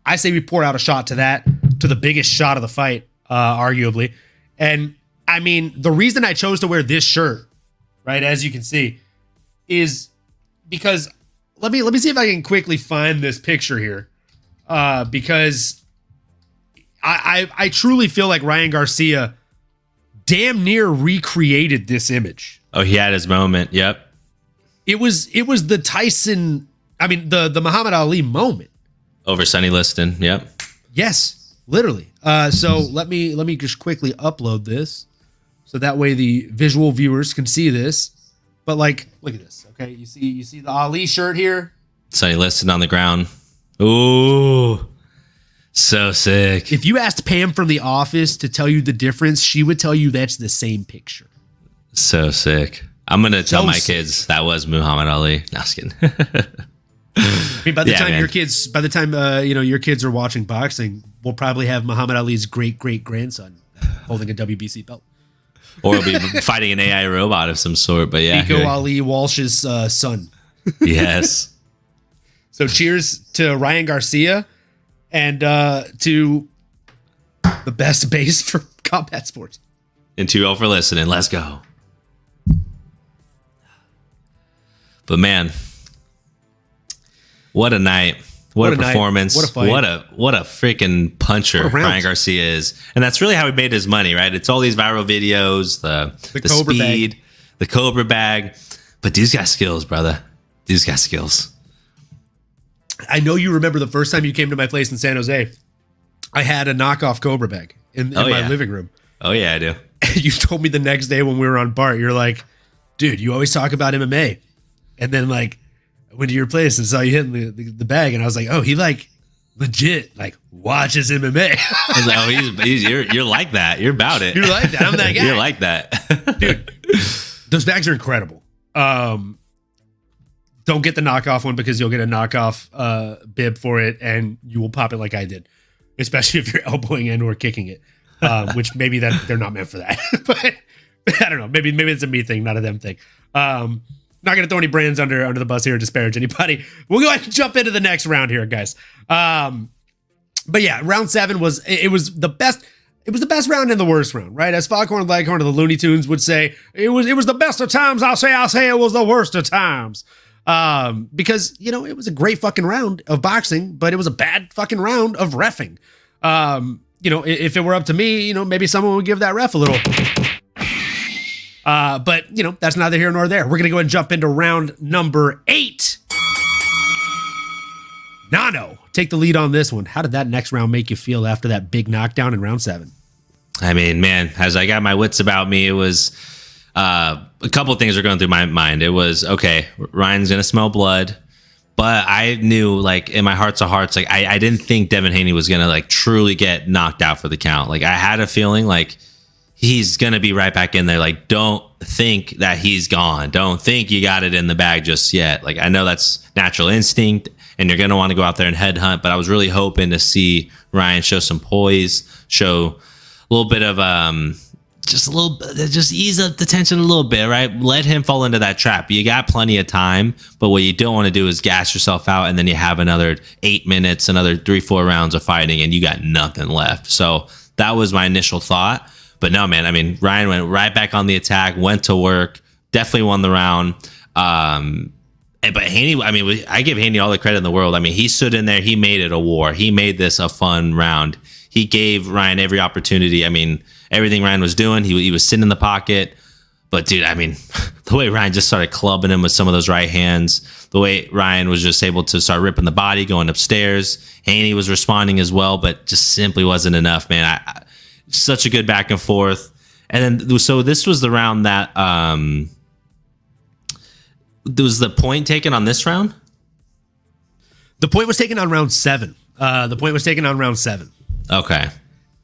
I say we pour out a shot to that, to the biggest shot of the fight, arguably. And I mean, the reason I chose to wear this shirt, right, as you can see, is because let me see if I can quickly find this picture here, because I truly feel like Ryan Garcia damn near recreated this image. Oh, he had his moment. Yep. It was the Tyson, I mean, the Muhammad Ali moment. Over Sonny Liston. Yep. Yes, literally. So let me just quickly upload this so that way the visual viewers can see this. But like, look at this. Okay, you see the Ali shirt here. Sonny Liston on the ground. Ooh, so sick. If you asked Pam from The Office to tell you the difference, she would tell you that's the same picture. So sick. I'm gonna tell my kids that was Muhammad Ali. No, I was kidding. I mean, by the time your kids are watching boxing, we'll probably have Muhammad Ali's great grandson holding a WBC belt, or we'll be fighting an AI robot of some sort. But yeah, Nico Ali Walsh's son. Yes. So cheers to Ryan Garcia and to the best base for combat sports. And to you all for listening. Let's go. But man, what a night. What a performance. What a fight. What a freaking puncher Ryan Garcia is. And that's really how he made his money, right? It's all these viral videos, the Cobra speed, bag. the Cobra bag. But dude's got skills, brother. Dude's got skills. I know you remember the first time you came to my place in San Jose. I had a knockoff Cobra bag in my living room. Oh, yeah, I do. And you told me the next day when we were on BART, you're like, dude, you always talk about MMA. And then, like, I went to your place and saw you hitting the bag, and I was like, oh, he, like, legit, like, watches MMA. I was like, oh, you're like that. You're about it. You're like that. I'm that guy. You're like that. Dude, those bags are incredible. Don't get the knockoff one because you'll get a knockoff bib for it, and you will pop it like I did, especially if you're elbowing and or kicking it, which maybe that they're not meant for that. But I don't know. Maybe it's a me thing, not a them thing. Not going to throw any brands under the bus here or disparage anybody. We'll go ahead and jump into the next round here, guys. But yeah, round 7 was the best. It was the best round and the worst round, right? As Foghorn Leghorn of the Looney Tunes would say, it was the best of times. I'll say it was the worst of times. Because, you know, it was a great fucking round of boxing, but it was a bad fucking round of reffing. You know, if it were up to me, you know, maybe someone would give that ref a little. But, you know, that's neither here nor there. We're going to go ahead and jump into round number 8. Nano, take the lead on this one. How did that next round make you feel after that big knockdown in round 7? I mean, man, as I got my wits about me, it was a couple of things were going through my mind. It was, okay, Ryan's going to smell blood. But I knew, like, in my hearts of hearts, like, I didn't think Devin Haney was going to, like, truly get knocked out for the count. Like, I had a feeling, like, he's going to be right back in there. Like, don't think that he's gone. Don't think you got it in the bag just yet. Like, I know that's natural instinct, and you're going to want to go out there and headhunt, but I was really hoping to see Ryan show some poise, show a little bit of, just ease up the tension a little bit, right? Let him fall into that trap. You got plenty of time, but what you don't want to do is gas yourself out, and then you have another 8 minutes, another 3-4 rounds of fighting, and you got nothing left. So that was my initial thought. But no, man, I mean, Ryan went right back on the attack, went to work, definitely won the round. But Haney, I mean, I give Haney all the credit in the world. I mean, he stood in there. He made it a war. He made this a fun round. He gave Ryan every opportunity. I mean, everything Ryan was doing, he was sitting in the pocket. But, dude, I mean, the way Ryan just started clubbing him with some of those right hands, the way Ryan was just able to start ripping the body, going upstairs. Haney was responding as well, but just simply wasn't enough, man. Such a good back and forth. And then, so this was the round that was the point taken on this round? The point was taken on round 7. The point was taken on round 7. Okay.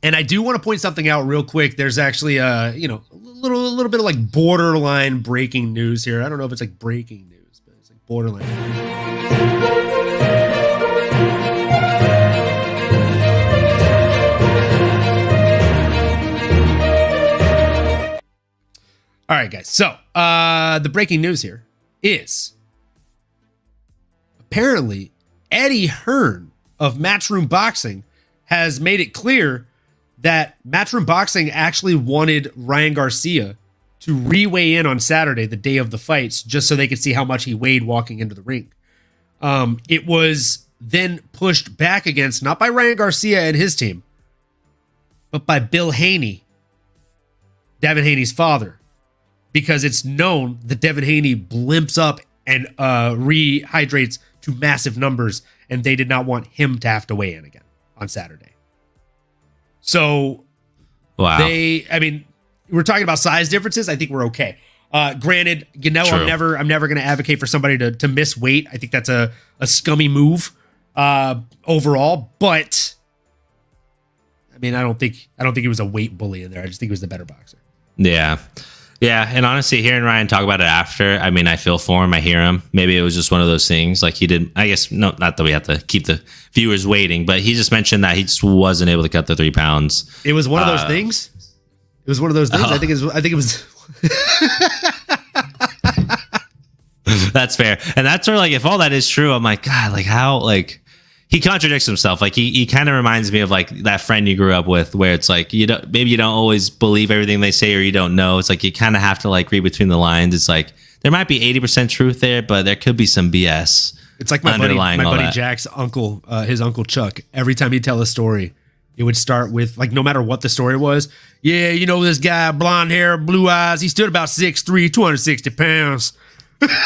And I do want to point something out real quick. There's actually you know, a little bit of like borderline breaking news here. I don't know if it's like breaking news, but it's like borderline news. All right, guys. So the breaking news here is apparently Eddie Hearn of Matchroom Boxing has made it clear that Matchroom Boxing actually wanted Ryan Garcia to re-weigh in on Saturday, the day of the fights, just so they could see how much he weighed walking into the ring. It was then pushed back against, not by Ryan Garcia and his team, but by Bill Haney, Devin Haney's father, because it's known that Devin Haney blimps up and rehydrates to massive numbers, and they did not want him to have to weigh in again on Saturday. So, wow. We're talking about size differences. I think we're okay. Granted, you know, True. I'm never going to advocate for somebody to miss weight. I think that's a scummy move overall. But I mean, I don't think he was a weight bully in there. I just think he was the better boxer. Yeah. Yeah. And honestly, hearing Ryan talk about it after, I mean, I feel for him. I hear him. Maybe it was just one of those things. Like he did, I guess, no, not that we have to keep the viewers waiting, but he just mentioned that he just wasn't able to cut the 3 pounds. It was one of those things. It was one of those things. Oh. I think it was. That's fair. And that's where, like, if all that is true, I'm like, God, like how, like, he contradicts himself. Like he kind of reminds me of like that friend you grew up with, where it's like maybe you don't always believe everything they say, or you don't know. It's like you kind of have to like read between the lines. It's like there might be 80% truth there, but there could be some BS. It's like my buddy Jack's uncle, his uncle Chuck. Every time he'd tell a story, it would start with, like, no matter what the story was. Yeah, you know, this guy, blonde hair, blue eyes. He stood about 6'3", 260 pounds.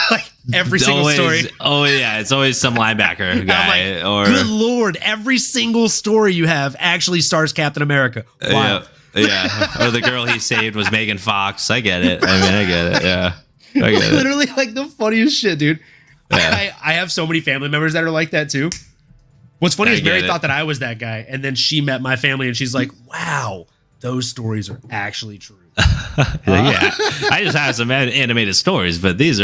Like every single story. Oh yeah, it's always some linebacker guy. Like, or good Lord, every single story you have actually stars Captain America. Wow. Yeah. Or the girl he saved was Megan Fox. I get it. I get it. Yeah. I get it. Literally like the funniest shit, dude. Yeah. I have so many family members that are like that too. What's funny is Mary it. thought that I was that guy, and then she met my family and she's like, wow, those stories are actually true. Yeah, I just have some animated stories, but these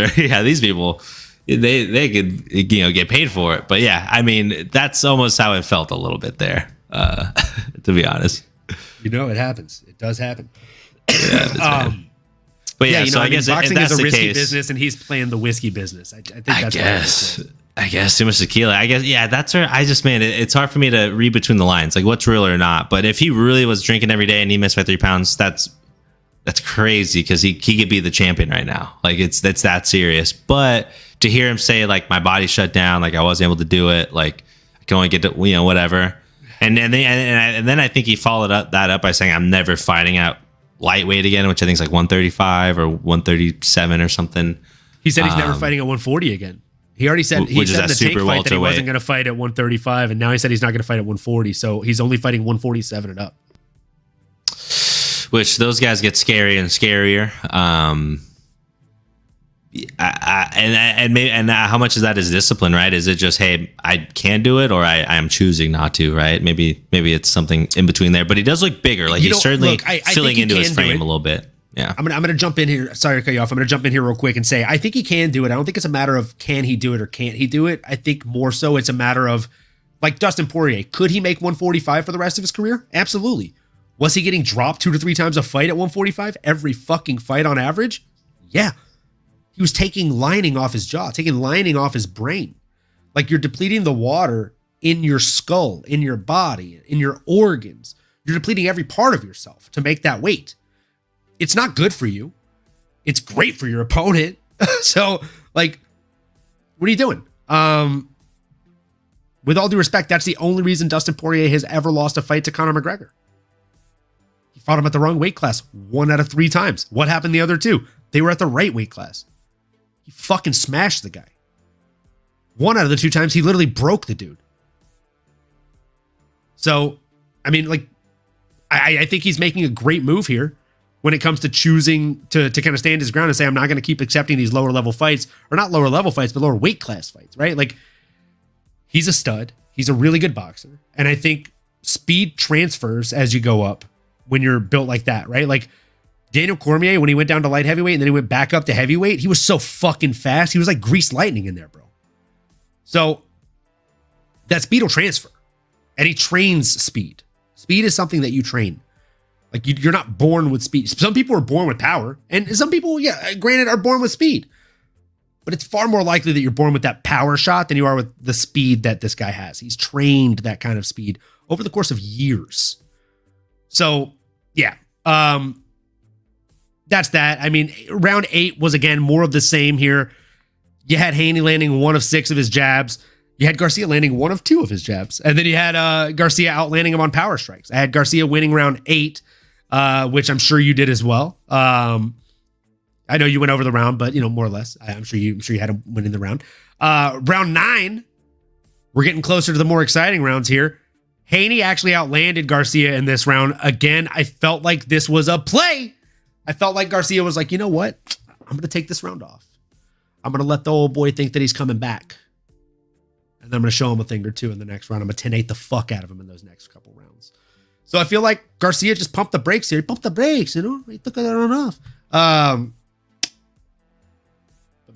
people, they could, you know, get paid for it. But yeah, I mean, that's almost how it felt a little bit there, to be honest. You know, it happens. It does happen. Yeah, but yeah, you know, so I guess boxing that's is a the risky case, business, and he's playing the whiskey business. I think that's I guess too much tequila. I guess, yeah, that's where I just, man, it's hard for me to read between the lines, like what's real or not. But if he really was drinking every day and he missed by 3 pounds, that's crazy, because he could be the champion right now. Like it's that serious. But to hear him say like my body shut down, like I wasn't able to do it, like I can only get to, you know, whatever. And then I think he followed that up by saying I'm never fighting at lightweight again, which I think is like 135 or 137 or something. He said he's never fighting at 140 again. He already said he said in the tank fight that he wasn't going to fight at 135, and now he said he's not going to fight at 140. So he's only fighting 147 and up. Which those guys get scarier and scarier. And how much of that is discipline, right? Is it just, hey, I can do it, or I am choosing not to, right? Maybe it's something in between there. But he does look bigger. Like he's certainly filling into his frame a little bit. Yeah, I'm gonna jump in here. Sorry to cut you off. I'm gonna jump in here real quick and say I think he can do it. I don't think it's a matter of can he do it or can't he do it. I think more so it's a matter of, like Dustin Poirier, could he make 145 for the rest of his career? Absolutely. Was he getting dropped 2 to 3 times a fight at 145 every fucking fight on average? Yeah. He was taking lining off his jaw, taking lining off his brain. Like, you're depleting the water in your skull, in your body, in your organs. You're depleting every part of yourself to make that weight. It's not good for you. It's great for your opponent. So, like, what are you doing? With all due respect, that's the only reason Dustin Poirier has ever lost a fight to Conor McGregor. He fought him at the wrong weight class 1 out of 3 times. What happened the other 2? They were at the right weight class. He fucking smashed the guy. 1 out of the 2 times, he literally broke the dude. So, I mean, like, I think he's making a great move here when it comes to choosing to kind of stand his ground and say, I'm not going to keep accepting these lower level fights, or not lower level fights, but lower weight class fights, right? Like, he's a stud. He's a really good boxer. And I think speed transfers as you go up when you're built like that, right? Like, Daniel Cormier, when he went down to light heavyweight and then he went back up to heavyweight, he was so fucking fast. He was like greased lightning in there, bro. So that speed will transfer. And he trains speed. Speed is something that you train. Like, you're not born with speed. Some people are born with power, and some people, yeah, granted, are born with speed. But it's far more likely that you're born with that power shot than you are with the speed that this guy has. He's trained that kind of speed over the course of years. So yeah, that's that. I mean, round 8 was again more of the same here. You had Haney landing 1 of 6 of his jabs. You had Garcia landing 1 of 2 of his jabs. And then you had Garcia outlanding him on power strikes. I had Garcia winning round 8, which I'm sure you did as well. I know you went over the round, but you know, more or less. I'm sure you had him winning the round. Round 9, we're getting closer to the more exciting rounds here. Haney actually outlanded Garcia in this round. Again, I felt like this was a play. I felt like Garcia was like, you know what? I'm going to take this round off. I'm going to let the old boy think that he's coming back. And then I'm going to show him a thing or two in the next round. I'm going to 10-8 the fuck out of him in those next couple rounds. So I feel like Garcia just pumped the brakes here. He pumped the brakes, you know? He took that on off. But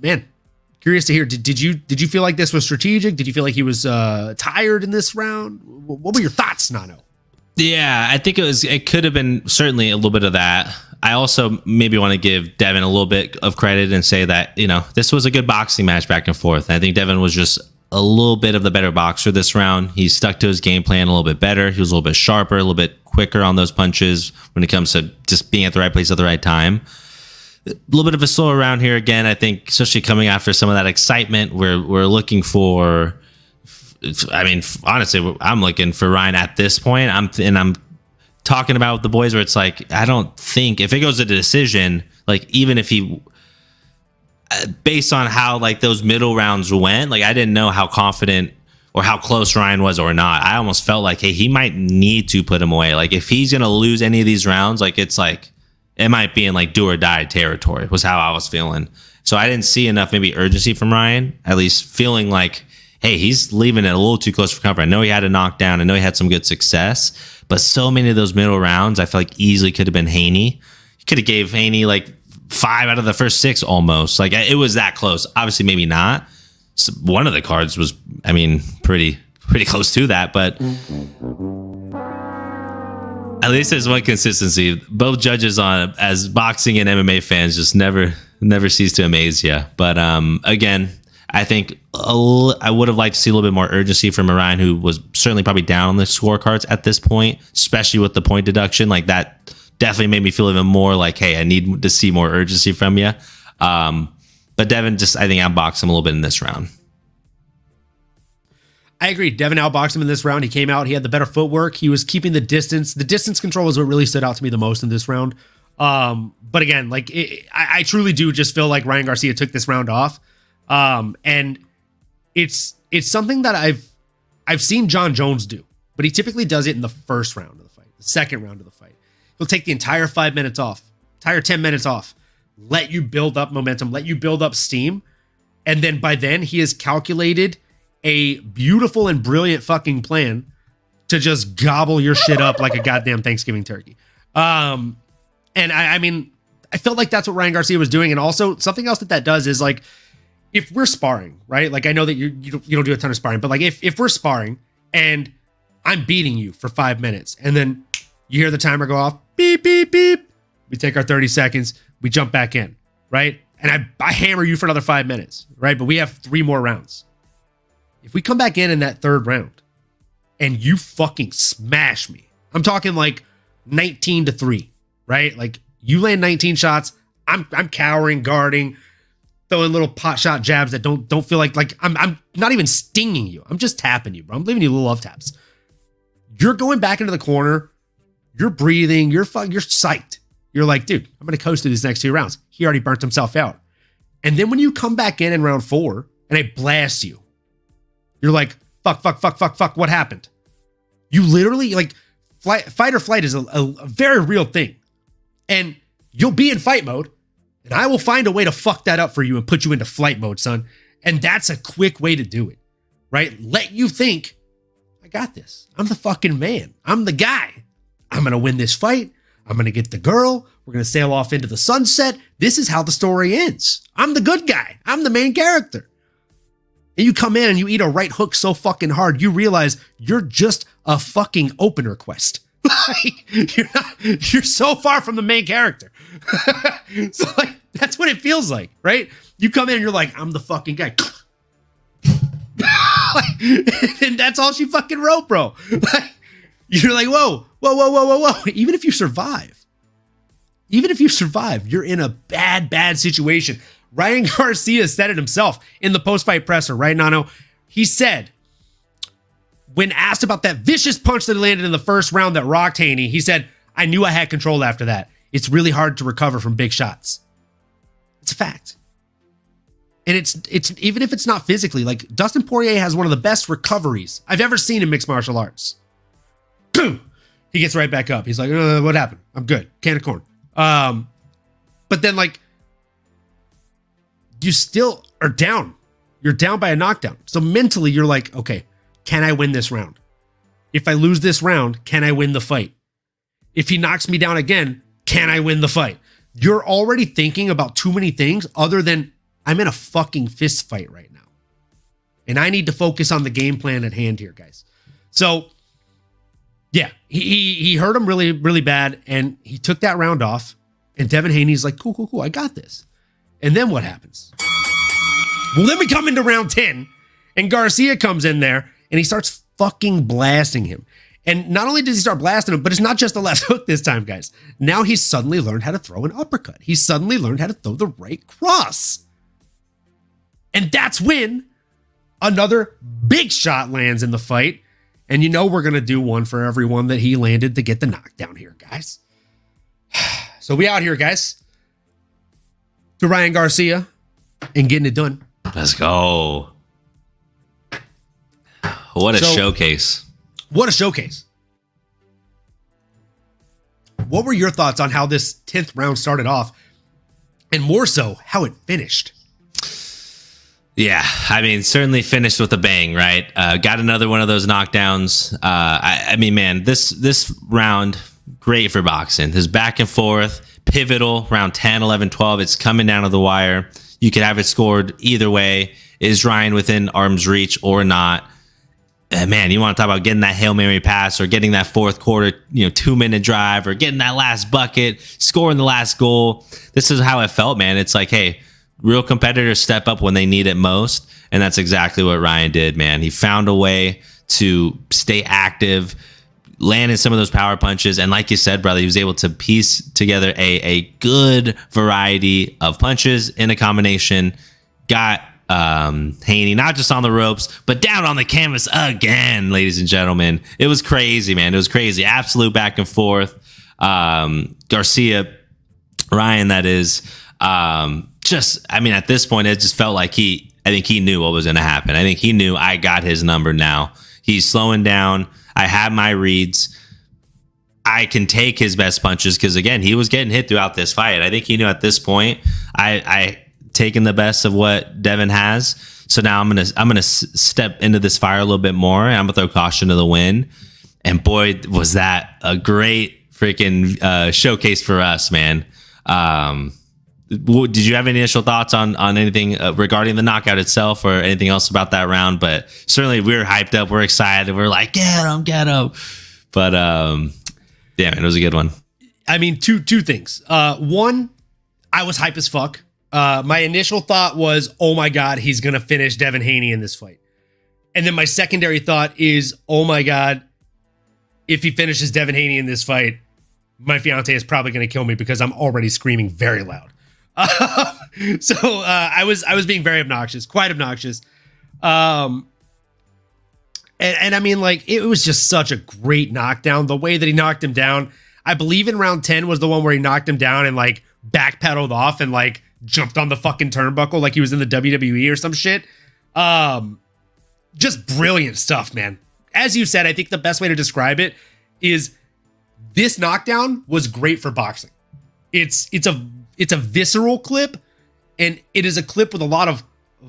man, curious to hear, did you feel like this was strategic? Did you feel like he was tired in this round? What were your thoughts, Nano? Yeah, I think it could have been certainly a little bit of that. I also maybe want to give Devin a little bit of credit and say that, you know, this was a good boxing match back and forth. I think Devin was just a little bit of the better boxer this round. He stuck to his game plan a little bit better. He was a little bit sharper, a little bit quicker on those punches when it comes to just being at the right place at the right time. A little bit of a slower round here again, I think, especially coming after some of that excitement. We're looking for, I mean, honestly, I'm looking for Ryan at this point. I'm talking about the boys where it's like, I don't think if it goes to the decision, like even if he, based on how like those middle rounds went, like I didn't know how confident or how close Ryan was or not. I almost felt like, hey, he might need to put him away. Like if he's going to lose any of these rounds, like it's like, it might be in like do or die territory was how I was feeling. So I didn't see enough maybe urgency from Ryan, at least feeling like, hey, he's leaving it a little too close for comfort. I know he had a knockdown. I know he had some good success, but so many of those middle rounds, I feel like easily could have been Haney. He could have gave Haney like 5 out of the first 6 almost. Like it was that close. Obviously, maybe not. So one of the cards was, I mean, pretty close to that, but at least there's one consistency. Both judges on as boxing and MMA fans just never cease to amaze you. But again, I think I would have liked to see a little bit more urgency from Ryan, who was certainly probably down on the scorecards at this point, especially with the point deduction. Like that definitely made me feel even more like, hey, I need to see more urgency from you. But Devin just, I think, outboxed him a little bit in this round. I agree. Devin outboxed him in this round. He came out. He had the better footwork. He was keeping the distance. The distance control is what really stood out to me the most in this round. But again, like I truly do just feel like Ryan Garcia took this round off. And it's something that I've seen John Jones do, but he typically does it in the first round of the fight, the second round of the fight. He'll take the entire 5 minutes off, entire 10 minutes off, let you build up momentum, let you build up steam. And then by then he has calculated a beautiful and brilliant fucking plan to just gobble your shit up like a goddamn Thanksgiving turkey. And I mean, I felt like that's what Ryan Garcia was doing. And also something else that does is like, if we're sparring, right? Like I know that you don't do a ton of sparring, but like if we're sparring and I'm beating you for 5 minutes and then you hear the timer go off, beep, beep, beep. We take our 30 seconds, we jump back in, right? And I hammer you for another 5 minutes, right? But we have 3 more rounds. If we come back in that third round and you fucking smash me, I'm talking like 19-3, right? Like you land 19 shots, I'm cowering, guarding, throwing little pot shot jabs that don't feel like I'm not even stinging you. I'm just tapping you, bro. I'm leaving you little love taps. You're going back into the corner. You're breathing. You're psyched. You're like, dude, I'm going to coast through these next 2 rounds. He already burnt himself out. And then when you come back in round 4 and I blast you, you're like, fuck. What happened? You literally like fight or flight is a very real thing. And you'll be in fight mode. And I will find a way to fuck that up for you and put you into flight mode, son. And that's a quick way to do it, right? Let you think, I got this. I'm the fucking man. I'm the guy. I'm going to win this fight. I'm going to get the girl. We're going to sail off into the sunset. This is how the story ends. I'm the good guy. I'm the main character. And you come in and you eat a right hook so fucking hard, you realize you're just a fucking opener quest. Like, you're so far from the main character. So like, that's what it feels like, right? You come in and you're like, I'm the fucking guy. Like, and that's all she fucking wrote, bro. Like, you're like, whoa, Whoa. Even if you survive, you're in a bad situation. Ryan Garcia said it himself in the post-fight presser, right, Nano? He said, when asked about that vicious punch that landed in the first round that rocked Haney, he said, I knew I had control after that. It's really hard to recover from big shots. It's a fact. And it's even if it's not physically, like Dustin Poirier has one of the best recoveries I've ever seen in mixed martial arts. Boom! He gets right back up. He's like, what happened? I'm good. Can of corn. But then like, you still are down. You're down by a knockdown. So mentally you're like, okay, can I win this round? If I lose this round, can I win the fight? If he knocks me down again, can I win the fight? You're already thinking about too many things other than I'm in a fucking fist fight right now. And I need to focus on the game plan at hand here, guys. So yeah, he hurt him really, really bad. And he took that round off. And Devin Haney's like, cool. I got this. And then what happens? Well, then we come into round 10 and Garcia comes in there and he starts fucking blasting him. And not only does he start blasting him, but it's not just the left hook this time, guys. Now he's suddenly learned how to throw an uppercut. He suddenly learned how to throw the right cross. And that's when another big shot lands in the fight. And you know we're going to do one for everyone that he landed to get the knockdown here, guys. So we out here, guys. To Ryan Garcia and getting it done. Let's go. What a showcase. What a showcase. What were your thoughts on how this 10th round started off? And more so, how it finished? Yeah, I mean, certainly finished with a bang, right? Got another one of those knockdowns. I mean, man, this round, great for boxing. This back and forth, pivotal, round 10, 11, 12. It's coming down to the wire. You could have it scored either way. Is Ryan within arm's reach or not? Man, you want to talk about getting that Hail Mary pass or getting that fourth quarter, 2-minute drive or getting that last bucket, scoring the last goal. This is how it felt, man. It's like, hey, real competitors step up when they need it most. And that's exactly what Ryan did, man. He found a way to stay active, landed some of those power punches. And like you said, brother, he was able to piece together a good variety of punches in a combination. Got Haney not just on the ropes, but down on the canvas again, ladies and gentlemen. It was crazy, man. It was crazy. Absolute back and forth. Garcia, Ryan, that is, I mean, at this point, it just felt like I think he knew what was going to happen. I think he knew I got his number now. He's slowing down. I have my reads. I can take his best punches because, again, he was getting hit throughout this fight. I think he knew at this point I taken the best of what Devin has. So now I'm gonna step into this fire a little bit more. And I'm gonna throw caution to the wind. And boy, was that a great freaking showcase for us, man. Did you have any initial thoughts on anything regarding the knockout itself or anything else about that round? But certainly we were hyped up. We're excited. We're like, get him. But yeah, man, it was a good one. I mean, two things. One, I was hype as fuck. My initial thought was, oh my God, he's going to finish Devin Haney in this fight. And then my secondary thought is, oh my God, if he finishes Devin Haney in this fight, my fiance is probably going to kill me because I'm already screaming very loud. So I was being very obnoxious, quite obnoxious. And I mean, like, it was just such a great knockdown. The way that he knocked him down, I believe in round 10 was the one where he knocked him down and like backpedaled off and like jumped on the fucking turnbuckle like he was in the WWE or some shit. Just brilliant stuff, man. As you said, I think the best way to describe it is this knockdown was great for boxing. It's a visceral clip, and it is a clip with a lot of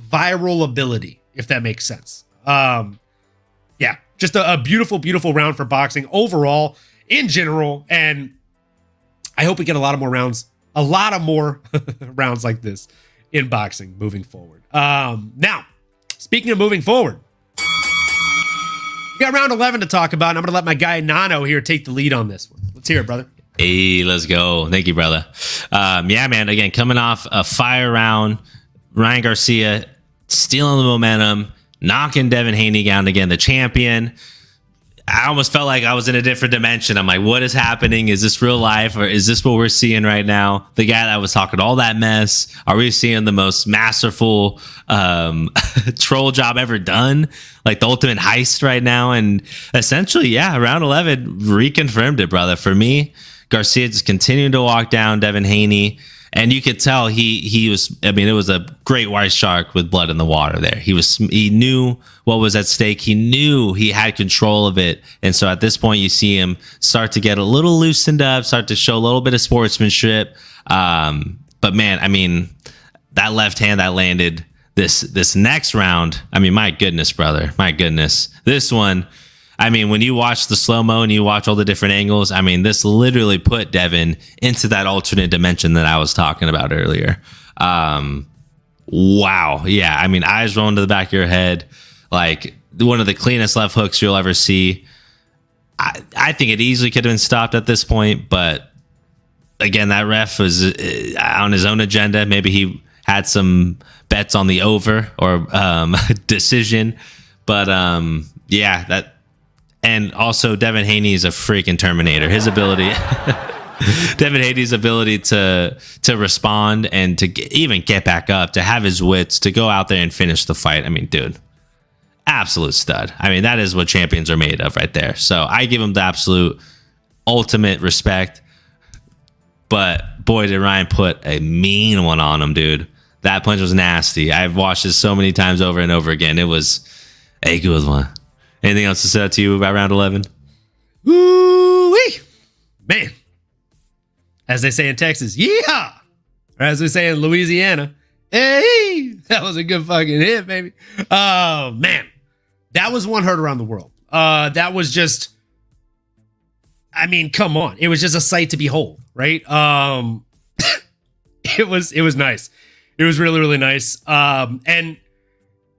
viral ability, if that makes sense. Yeah, just a beautiful, beautiful round for boxing overall, in general, and I hope we get a lot of more rounds like this in boxing moving forward. Now, speaking of moving forward, we got round 11 to talk about, and I'm going to let my guy Nano here take the lead on this one. Let's hear it, brother. Hey, let's go. Thank you, brother. Yeah, man, again, coming off a fire round, Ryan Garcia stealing the momentum, knocking Devin Haney down again, the champion. I almost felt like I was in a different dimension. I'm like, what is happening? Is this real life, or is this what we're seeing right now? The guy that was talking all that mess, are we seeing the most masterful troll job ever done? Like the ultimate heist right now? And essentially, yeah, round 11 reconfirmed it, brother. For me, Garcia just continued to walk down Devin Haney. And you could tell he was, I mean, it was a great white shark with blood in the water there. He knew what was at stake. He knew he had control of it. And so at this point, you see him start to get a little loosened up, start to show a little bit of sportsmanship. But man, I mean, that left hand that landed this next round, I mean, my goodness, brother, my goodness. This one, I mean, when you watch the slow-mo and you watch all the different angles, I mean, this literally put Devin into that alternate dimension that I was talking about earlier. Wow. Yeah. I mean, eyes rolling to the back of your head, like one of the cleanest left hooks you'll ever see. I think it easily could have been stopped at this point, but again, that ref was on his own agenda. Maybe he had some bets on the over or decision, but yeah, that. And also, Devin Haney is a freaking Terminator. His ability, Devin Haney's ability to respond and to even get back up, to have his wits, to go out there and finish the fight. I mean, dude, absolute stud. I mean, that is what champions are made of right there. So I give him the absolute ultimate respect. But boy, did Ryan put a mean one on him, dude. That punch was nasty. I've watched this so many times over and over again. It was a good one. Anything else to say to you about round 11? Woo-wee! Man. As they say in Texas, yeehaw! Or as we say in Louisiana, hey! That was a good fucking hit, baby. Oh, man. That was one heard around the world. That was just, I mean, come on. It was just a sight to behold, right? It was nice. It was really, really nice. And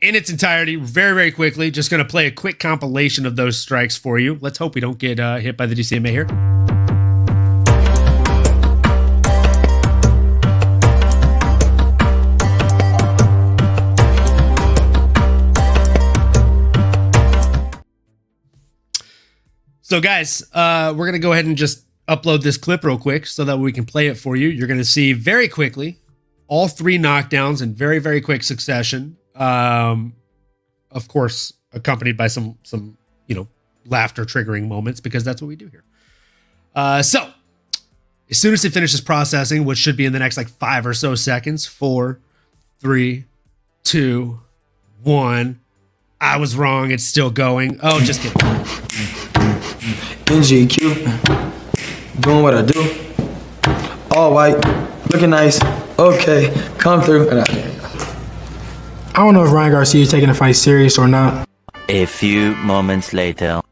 in its entirety, very, very quickly, just going to play a quick compilation of those strikes for you. Let's hope we don't get hit by the DCMA here. So, guys, we're going to go ahead and just upload this clip real quick so that we can play it for you. You're going to see very quickly all three knockdowns in very, very quick succession. Of course, accompanied by some, laughter triggering moments, because that's what we do here. So as soon as it finishes processing, which should be in the next like 5 or so seconds, 4, 3, 2, 1. I was wrong. It's still going. Oh, just kidding. NGQ, doing what I do. All white, looking nice. Okay, come through. I don't know if Ryan Garcia is taking the fight serious or not. A few moments later.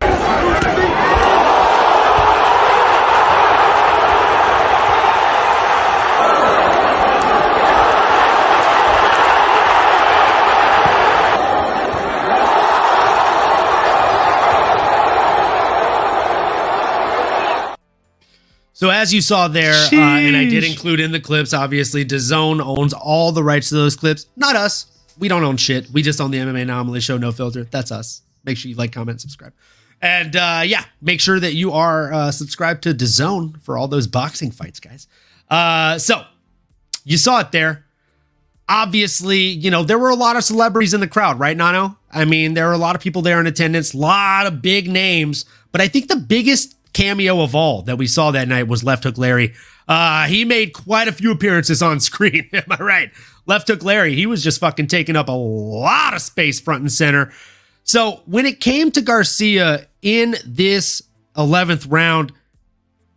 So as you saw there, and I did include in the clips, obviously, DAZN owns all the rights to those clips. Not us. We don't own shit. We just own the MMA Show, no filter. That's us. Make sure you like, comment, subscribe. And yeah, make sure that you are subscribed to DAZN for all those boxing fights, guys. So you saw it there. Obviously, there were a lot of celebrities in the crowd, right, Nano? I mean, there were a lot of people there in attendance, a lot of big names. But I think the biggest cameo of all that we saw that night was Left Hook Larry. He made quite a few appearances on screen. Am I right? Left Hook Larry, he was just fucking taking up a lot of space front and center. So when it came to Garcia in this 11th round,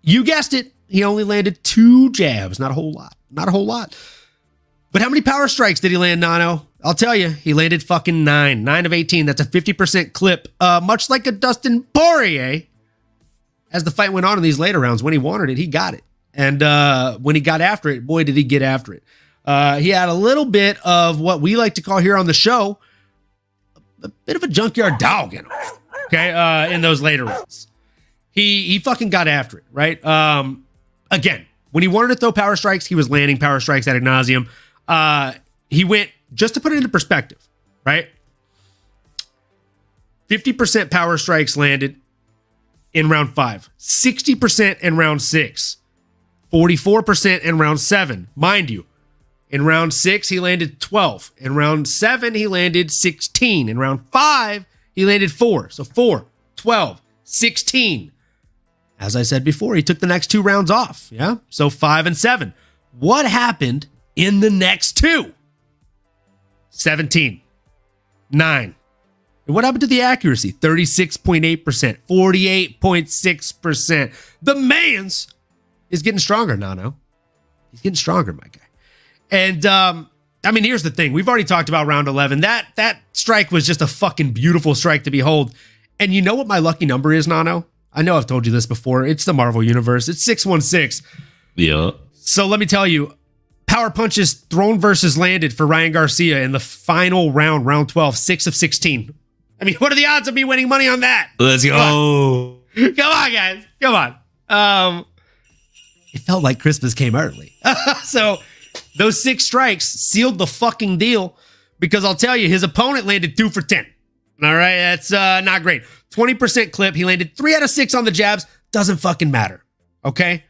you guessed it, he only landed 2 jabs. Not a whole lot. Not a whole lot. But how many power strikes did he land, Nano? I'll tell you, he landed fucking 9. 9 of 18. That's a 50% clip. Much like a Dustin Poirier. As the fight went on in these later rounds, when he wanted it, he got it. And when he got after it, boy, did he get after it. He had a little bit of what we like to call here on the show, a bit of a junkyard dog in him, okay, in those later rounds. He fucking got after it, right? Again, when he wanted to throw power strikes, he was landing power strikes ad nauseum. He went, just to put it into perspective, right? 50% power strikes landed, in round 5, 60% in round 6, 44% in round 7. Mind you, in round 6, he landed 12. In round 7, he landed 16. In round 5, he landed 4. So 4, 12, 16. As I said before, he took the next 2 rounds off. Yeah. So 5 and 7. What happened in the next 2? 17, 9. And what happened to the accuracy? 36.8%, 48.6%. The man's is getting stronger, Nano. He's getting stronger, my guy. And, I mean, here's the thing. We've already talked about round 11. That strike was just a fucking beautiful strike to behold. And you know what my lucky number is, Nano? I know I've told you this before. It's the Marvel Universe. It's 616. Yeah. So let me tell you, power punches thrown versus landed for Ryan Garcia in the final round, round 12, 6 of 16. I mean, what are the odds of me winning money on that? Let's go. Come on, guys. Come on. It felt like Christmas came early. So those 6 strikes sealed the fucking deal, because I'll tell you, his opponent landed 2 for 10. All right, that's not great. 20% clip. He landed 3 out of 6 on the jabs. Doesn't fucking matter. Okay?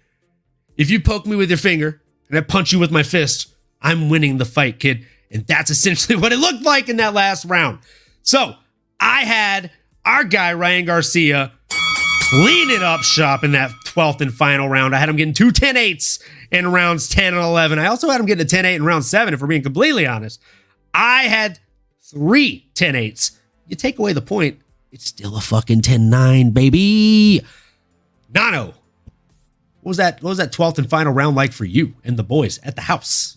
If you poke me with your finger and I punch you with my fist, I'm winning the fight, kid. And that's essentially what it looked like in that last round. So I had our guy, Ryan Garcia, cleaning up shop in that 12th and final round. I had him getting 2 10-8s in rounds 10 and 11. I also had him getting a 10-8 in round 7, if we're being completely honest. I had 3 10-8s. You take away the point, it's still a fucking 10-9, baby. Nano, what was that 12th and final round like for you and the boys at the house?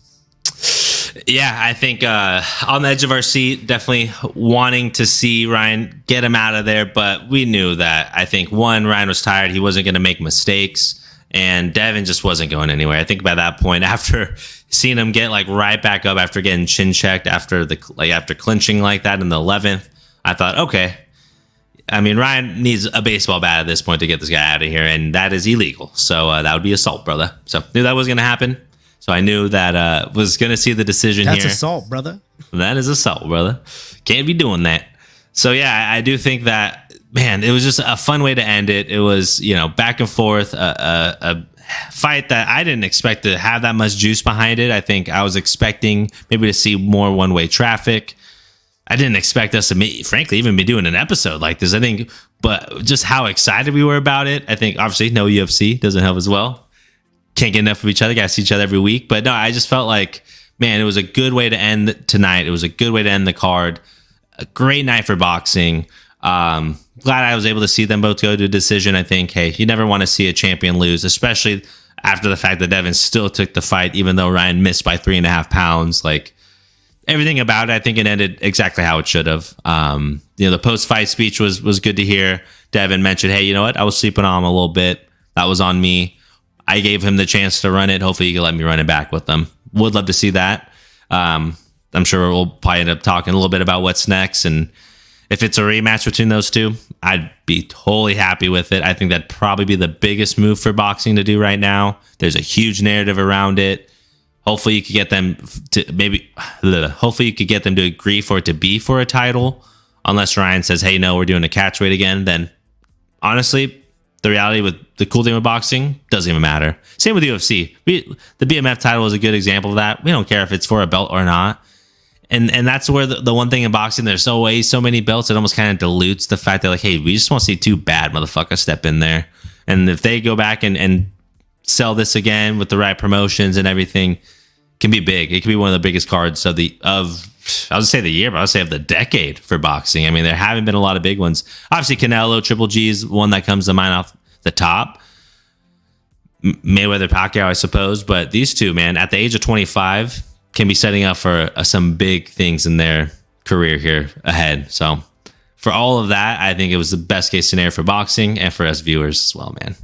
Yeah, I think on the edge of our seat, definitely wanting to see Ryan get him out of there. But we knew that. I think, one, Ryan was tired. He wasn't going to make mistakes. And Devin just wasn't going anywhere. I think by that point, after seeing him get like right back up after getting chin checked after clinching like that in the 11th, I thought, okay. I mean, Ryan needs a baseball bat at this point to get this guy out of here, and that is illegal. So that would be assault, brother. So knew that was going to happen. So I knew that was going to see the decision here. That's assault, brother. That is assault, brother. Can't be doing that. So yeah, I do think that, man, it was just a fun way to end it. It was, back and forth, a fight that I didn't expect to have that much juice behind it. I think I was expecting maybe to see more one-way traffic. I didn't expect us to, frankly, even be doing an episode like this. I think, but just how excited we were about it. I think, obviously, no UFC doesn't help as well. Can't get enough of each other. Got to see each other every week. But no, I just felt like, man, it was a good way to end tonight. It was a good way to end the card. A great night for boxing. Glad I was able to see them both go to a decision. I think, hey, you never want to see a champion lose, especially after the fact that Devin still took the fight, even though Ryan missed by 3.5 pounds. Like, everything about it, I think it ended exactly how it should have. The post-fight speech was good to hear. Devin mentioned, hey, you know what? I was sleeping on him a little bit. That was on me. I gave him the chance to run it. Hopefully, he can let me run it back with them. Would love to see that. I'm sure we'll probably end up talking a little bit about what's next. And if it's a rematch between those two, I'd be totally happy with it. I think that'd probably be the biggest move for boxing to do right now. There's a huge narrative around it. Hopefully you could get them to agree for it to be for a title. Unless Ryan says, hey, no, we're doing a catch weight again, then honestly, the reality with the cool thing with boxing doesn't even matter. Same with UFC. The BMF title is a good example of that. We don't care if it's for a belt or not. And that's where the one thing in boxing, there's always so many belts, it almost kind of dilutes the fact that, like, hey, we just want to see 2 bad motherfuckers step in there. And if they go back and sell this again with the right promotions and everything, can be big. It can be one of the biggest cards of I would say the year, but I would say of the decade for boxing. I mean, there haven't been a lot of big ones. Obviously, Canelo, Triple G is one that comes to mind off the top. Mayweather, Pacquiao, I suppose. But these two, man, at the age of 25, can be setting up for some big things in their career here ahead. So for all of that, I think it was the best case scenario for boxing and for us viewers as well, man.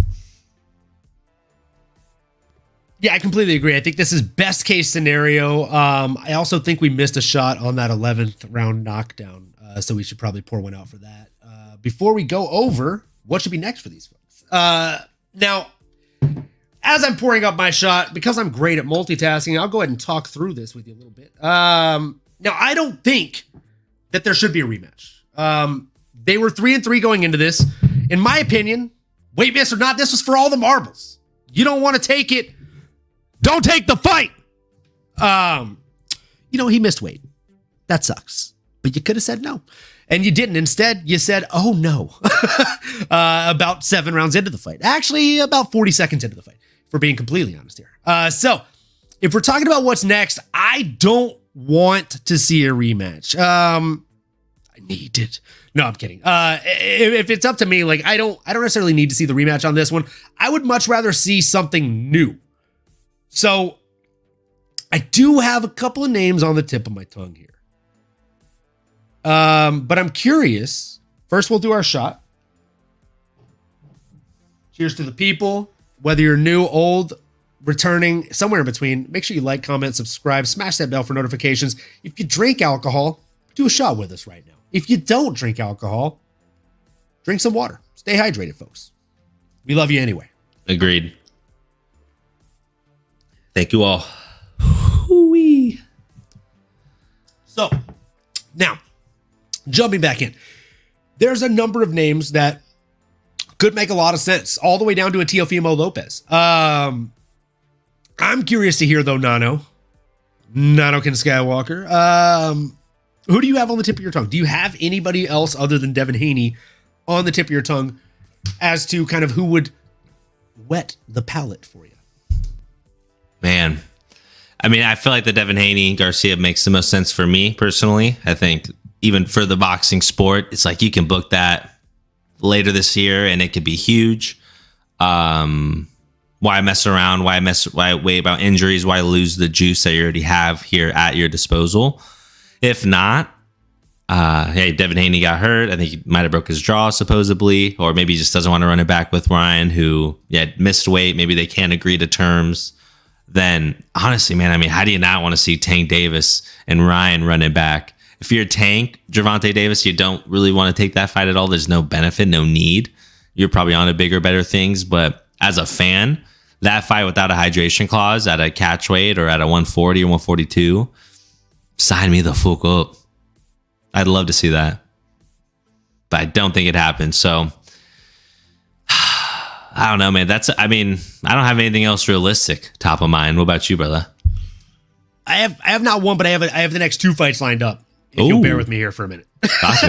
Yeah, I completely agree. I think this is best case scenario. I also think we missed a shot on that 11th round knockdown. So we should probably pour one out for that. Before we go over what should be next for these folks. Now, as I'm pouring up my shot, because I'm great at multitasking, I'll go ahead and talk through this with you a little bit. Now, I don't think that there should be a rematch. They were 3-3 going into this. In my opinion, weight miss or not, this was for all the marbles. You don't want to take it. Don't take the fight. He missed weight. That sucks. But you could have said no. And you didn't. Instead, you said, oh no. About 7 rounds into the fight. Actually, about 40 seconds into the fight, if we're being completely honest here. So, if we're talking about what's next, I don't want to see a rematch. I need it. No, I'm kidding. If it's up to me, like I don't necessarily need to see the rematch on this one. I would much rather see something new. So I do have a couple of names on the tip of my tongue here. But I'm curious. First, we'll do our shot. Cheers to the people. Whether you're new, old, returning, somewhere in between, make sure you like, comment, subscribe, smash that bell for notifications. If you drink alcohol, do a shot with us right now. If you don't drink alcohol, drink some water. Stay hydrated, folks. We love you anyway. Agreed. Thank you all. Hoo-wee. So, now, jumping back in. There's a number of names that could make a lot of sense, all the way down to a Teofimo Lopez. I'm curious to hear, though, Nanokin Skywalker. Who do you have on the tip of your tongue? Do you have anybody else other than Devin Haney on the tip of your tongue as to kind of who would wet the palate for you? Man, I mean, I feel like the Devin Haney Garcia makes the most sense for me personally. I think even for the boxing sport, it's like you can book that later this year and it could be huge. Why mess around? Why worry about injuries? Why lose the juice that you already have here at your disposal? If not, hey, Devin Haney got hurt. I think he might have broke his jaw, supposedly, or maybe he just doesn't want to run it back with Ryan, who missed weight. Maybe they can't agree to terms. Then, honestly, man, I mean, how do you not want to see Tank Davis and Ryan run it back? If you're Tank, Gervonta Davis, you don't really want to take that fight at all. There's no benefit, no need. You're probably on to bigger, better things. But as a fan, that fight without a hydration clause at a catch weight or at a 140 or 142, sign me the fuck up. I'd love to see that. But I don't think it happened. So, I don't know, man. I don't have anything else realistic top of mind. What about you, brother? I have not one, but I have the next 2 fights lined up. If you'll bear with me here for a minute. Got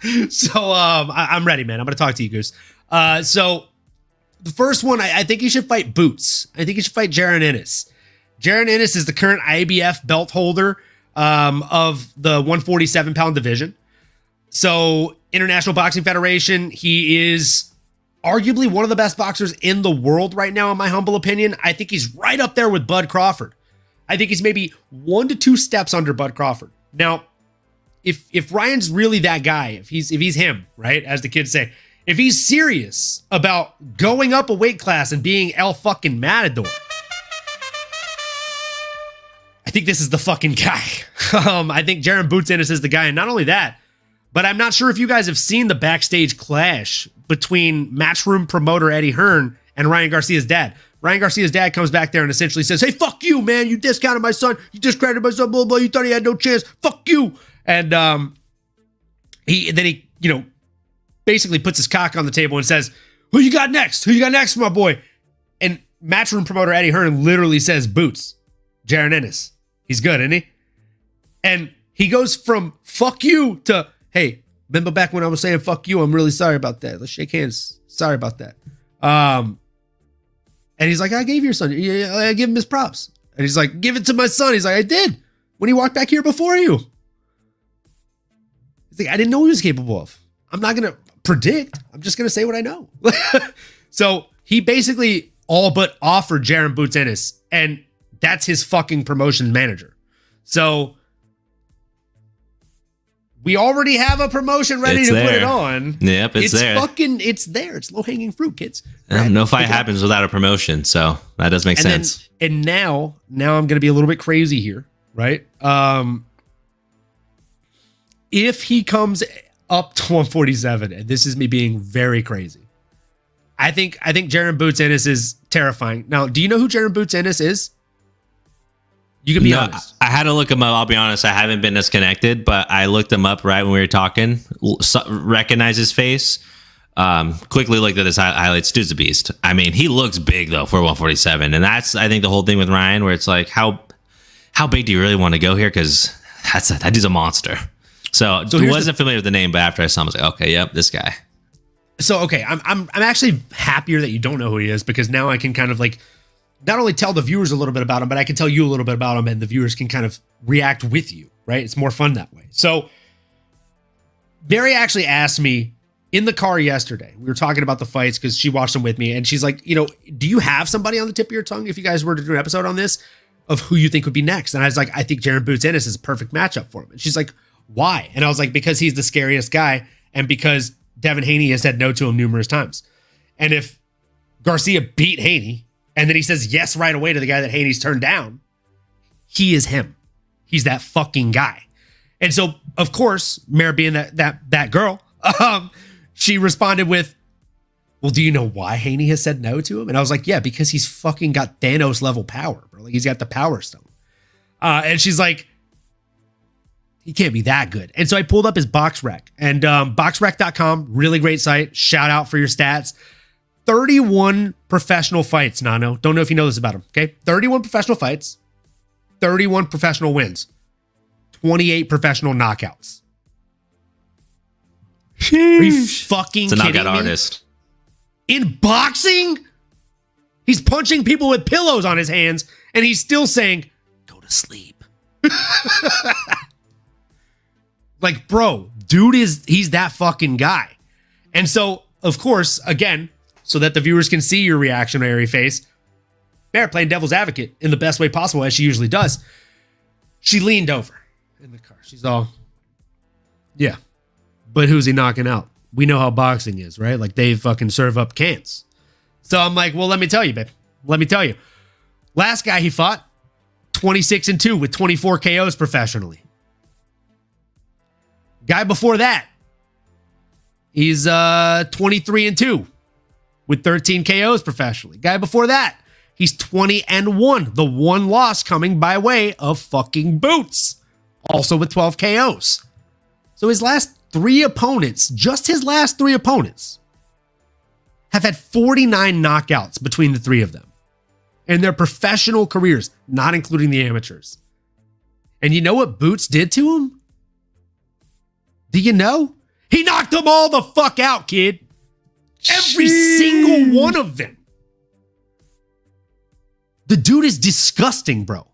me. So I'm ready, man. I'm going to talk to you, Goose. So the first one, I think you should fight Boots. I think you should fight Jaron Ennis. Jaron Ennis is the current IBF belt holder of the 147-pound division. So International Boxing Federation, he is arguably one of the best boxers in the world right now, in my humble opinion. I think he's right up there with Bud Crawford. I think he's maybe 1 to 2 steps under Bud Crawford. Now, if Ryan's really that guy, if he's him, right, as the kids say, if he's serious about going up a weight class and being El fucking Matador, I think this is the fucking guy. I think Jaron Boots Ennis is the guy. And not only that, but I'm not sure if you guys have seen the backstage clash between Matchroom promoter Eddie Hearn and Ryan Garcia's dad. Ryan Garcia's dad comes back there and essentially says, hey, fuck you, man. You discounted my son. You discredited my son, blah, blah. You thought he had no chance. Fuck you. And he basically puts his cock on the table and says, who you got next? Who you got next, my boy? And Matchroom promoter Eddie Hearn literally says, Boots, Jaron Ennis. He's good, isn't he? And he goes from fuck you to, hey, remember back when I was saying fuck you? I'm really sorry about that. Let's shake hands. Sorry about that. And he's like, I gave your son. I give him his props. And he's like, give it to my son. He's like, I did. When he walked back here before you. He's like, I didn't know he was capable of. I'm not going to predict. I'm just going to say what I know. So he basically all but offered Jaron Boots Ennis. And that's his fucking promotion manager. So we already have a promotion ready to put it on. Yep, it's there. It's there. It's low-hanging fruit, kids. No fight happens without a promotion, so that does make sense. And now I'm going to be a little bit crazy here, right? If he comes up to 147, and this is me being very crazy, I think Jaron Boots Ennis is terrifying. Now, do you know who Jaron Boots Ennis is? You can be honest. I had to look him up. I'll be honest. I haven't been as connected, but I looked him up right when we were talking. Recognize his face. Quickly looked at his highlights. Dude's a beast. I mean, he looks big though for 147, and that's I think the whole thing with Ryan, where it's like how big do you really want to go here? Because that dude's a monster. So I wasn't familiar with the name, but after I saw him, I was like, okay, yep, this guy. So okay, I'm actually happier that you don't know who he is, because now I can kind of like not only tell the viewers a little bit about him, but I can tell you a little bit about him, and the viewers can kind of react with you, right? It's more fun that way. So Mary actually asked me in the car yesterday, we were talking about the fights because she watched them with me, and she's like, do you have somebody on the tip of your tongue, if you guys were to do an episode on this, of who you think would be next? And I was like, I think Jaron Boots Ennis is a perfect matchup for him. And she's like, why? And I was like, because he's the scariest guy, and because Devin Haney has said no to him numerous times. And if Garcia beat Haney, and then he says yes right away to the guy that Haney's turned down, he is him. He's that fucking guy. And so, of course, Mary being that girl, she responded with, well, do you know why Haney has said no to him? And I was like, yeah, because he's fucking got Thanos level power, bro. Like, he's got the power stone. And she's like, he can't be that good. And so I pulled up his box rec, and boxrec.com, really great site. Shout out for your stats. 31 professional fights, Nano. Don't know if you know this about him, okay? 31 professional fights, 31 professional wins, 28 professional knockouts. Are you fucking kidding me? It's a knockout artist. In boxing, he's punching people with pillows on his hands, and he's still saying, go to sleep. Like, bro, dude he's that fucking guy. And so, of course, again, so that the viewers can see your reactionary face, Bear playing devil's advocate in the best way possible, as she usually does. She leaned over in the car. She's all, yeah, but who's he knocking out? We know how boxing is, right? Like, they fucking serve up cans. So I'm like, well, let me tell you, babe. Let me tell you. Last guy he fought, 26-2 with 24 KOs professionally. Guy before that, he's 23-2 with 13 KOs professionally. Guy before that, he's 20-1. The one loss coming by way of fucking Boots, also with 12 KOs. So his last three opponents, just his last three opponents, have had 49 knockouts between the three of them in their professional careers, not including the amateurs. And you know what Boots did to him? Do you know? He knocked them all the fuck out, kid. Every single one of them. The dude is disgusting, bro.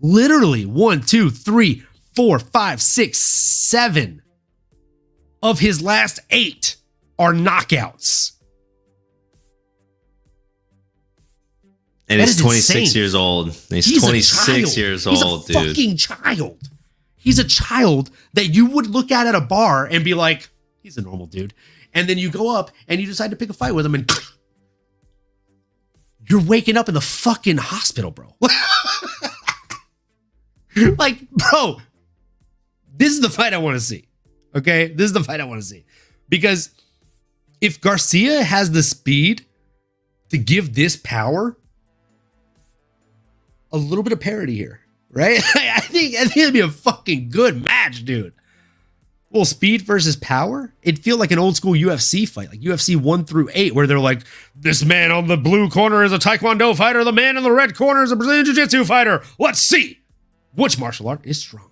Literally 1, 2, 3, 4, 5, 6, 7 of his last 8 are knockouts. And he's 26 years old. He's 26 years old, dude. He's a fucking child. He's a child that you would look at a bar and be like, he's a normal dude. And then you go up and you decide to pick a fight with him, and you're waking up in the fucking hospital, bro. Like, bro, this is the fight I want to see. Okay? This is the fight I want to see. Because if Garcia has the speed to give this power, a little bit of parity here, right? I think it'd be a fucking good match, dude. Well, speed versus power? It'd feel like an old school UFC fight, like UFC 1 through 8, where they're like, this man on the blue corner is a Taekwondo fighter, the man in the red corner is a Brazilian Jiu-Jitsu fighter. Let's see which martial art is stronger.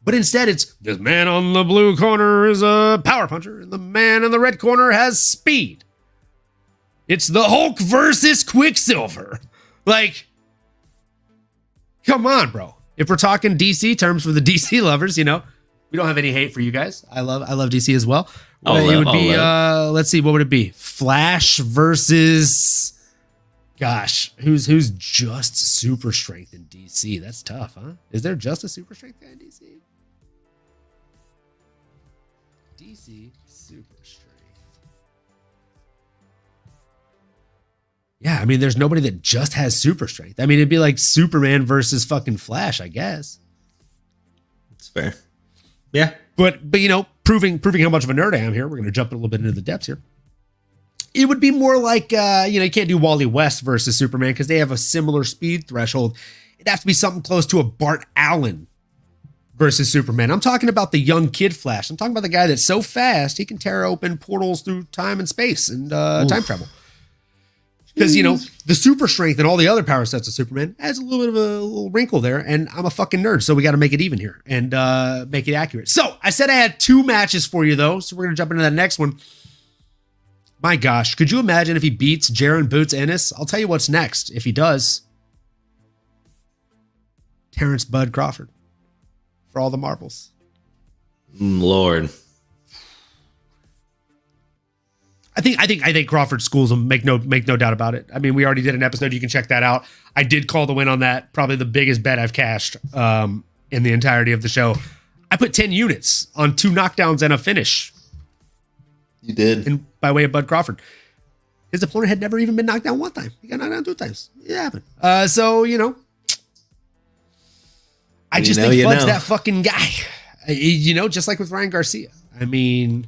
But instead, it's this man on the blue corner is a power puncher, and the man in the red corner has speed. It's the Hulk versus Quicksilver. Like, come on, bro. If we're talking DC terms for the DC lovers, you know, we don't have any hate for you guys. I love DC as well. It would be, let's see, what would it be? Flash versus, gosh, who's just super strength in DC? That's tough, huh? Is there just a super strength guy in DC? DC super strength. Yeah, I mean, there's nobody that just has super strength. I mean, it'd be like Superman versus fucking Flash, I guess. That's fair. Yeah. But you know, proving how much of a nerd I am here, we're going to jump a little bit into the depths here. It would be more like, you know, you can't do Wally West versus Superman because they have a similar speed threshold. It'd have to be something close to a Bart Allen versus Superman. I'm talking about the young kid Flash. I'm talking about the guy that's so fast he can tear open portals through time and space and time travel. Because, you know, the super strength and all the other power sets of Superman adds a little bit of a little wrinkle there. And I'm a fucking nerd, so we got to make it even here and make it accurate. So I said I had 2 matches for you, though. So we're going to jump into that next one. My gosh, could you imagine if he beats Jaron Boots Ennis? I'll tell you what's next. If he does, Terrence Bud Crawford for all the marbles. Lord. I think Crawford schools him. Make no doubt about it. I mean, we already did an episode. You can check that out. I did call the win on that. Probably the biggest bet I've cashed in the entirety of the show. I put 10 units on 2 knockdowns and a finish. You did. By way of Bud Crawford. His opponent had never even been knocked down 1 time. He got knocked down 2 times. It happened. So, you know. I just think Bud's that fucking guy. You know, just like with Ryan Garcia. I mean,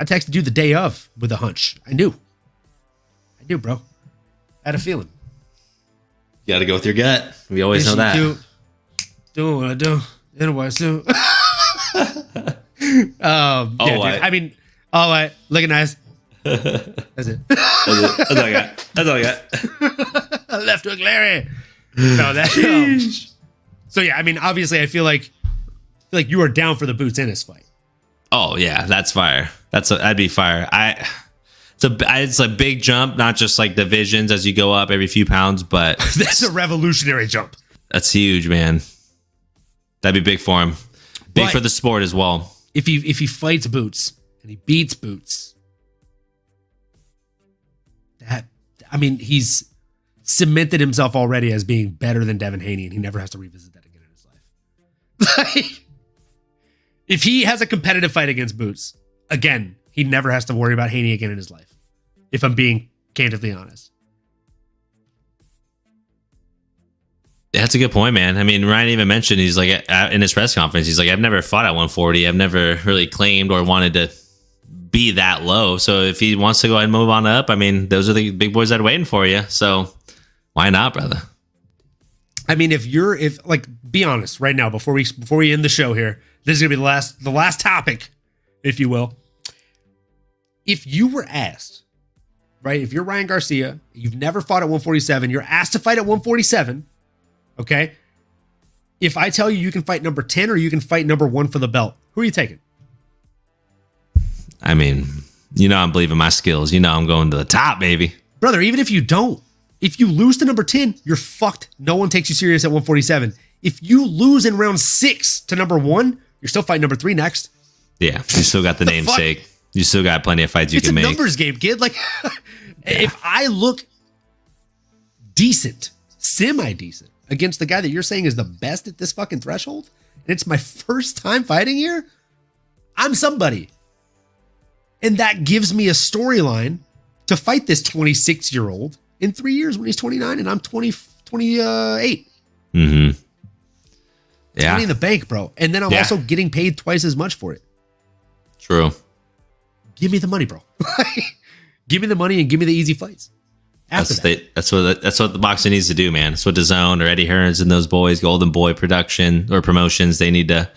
I texted you the day of with a hunch. I knew, bro. I had a feeling. You got to go with your gut. We always know that. Do what I do. And what I do. I mean, all right. Looking nice. That's it. That's all I got. That's all I got. Left hook Larry. No, that's so yeah. I mean, obviously, I feel like you are down for the Boots Ennis fight. Oh yeah, that's fire. That'd be fire. It's a big jump, not just like divisions as you go up every few pounds, but that's a revolutionary jump. That's huge, man. That'd be big for him. Big for the sport as well. If he fights Boots and he beats Boots, he's cemented himself already as being better than Devin Haney, and he never has to revisit that again in his life. Like, if he has a competitive fight against Boots, again, he never has to worry about Haney again in his life. If I'm being candidly honest. Yeah, that's a good point, man. I mean, Ryan even mentioned, he's like, in his press conference, he's like, I've never fought at 140. I've never really claimed or wanted to be that low. So if he wants to go ahead and move on up, I mean, those are the big boys that are waiting for you. So why not, brother? I mean, be honest right now, before we end the show here, this is gonna be the last topic, if you will. If you were asked, right, if you're Ryan Garcia, you've never fought at 147, you're asked to fight at 147, okay? If I tell you can fight number 10 or you can fight number 1 for the belt, who are you taking? I mean, you know I'm believing my skills. You know I'm going to the top, baby. Brother, even if you don't, if you lose to number 10, you're fucked. No one takes you serious at 147. If you lose in round 6 to number 1, you're still fighting number 3 next. Yeah, you still got the namesake. You still got plenty of fights you can make. It's a numbers game, kid. Like, if I look decent, semi-decent, against the guy that you're saying is the best at this fucking threshold, and it's my first time fighting here, I'm somebody. And that gives me a storyline to fight this 26-year-old in 3 years when he's 29 and I'm 28. Mm-hmm. Yeah. Money in the bank, bro. And then I'm also getting paid twice as much for it. True. Give me the money, bro. Give me the money and give me the easy fights. That's what the boxing needs to do, man. That's what DAZN or Eddie Hearns and those boys, Golden Boy Production or promotions, they need to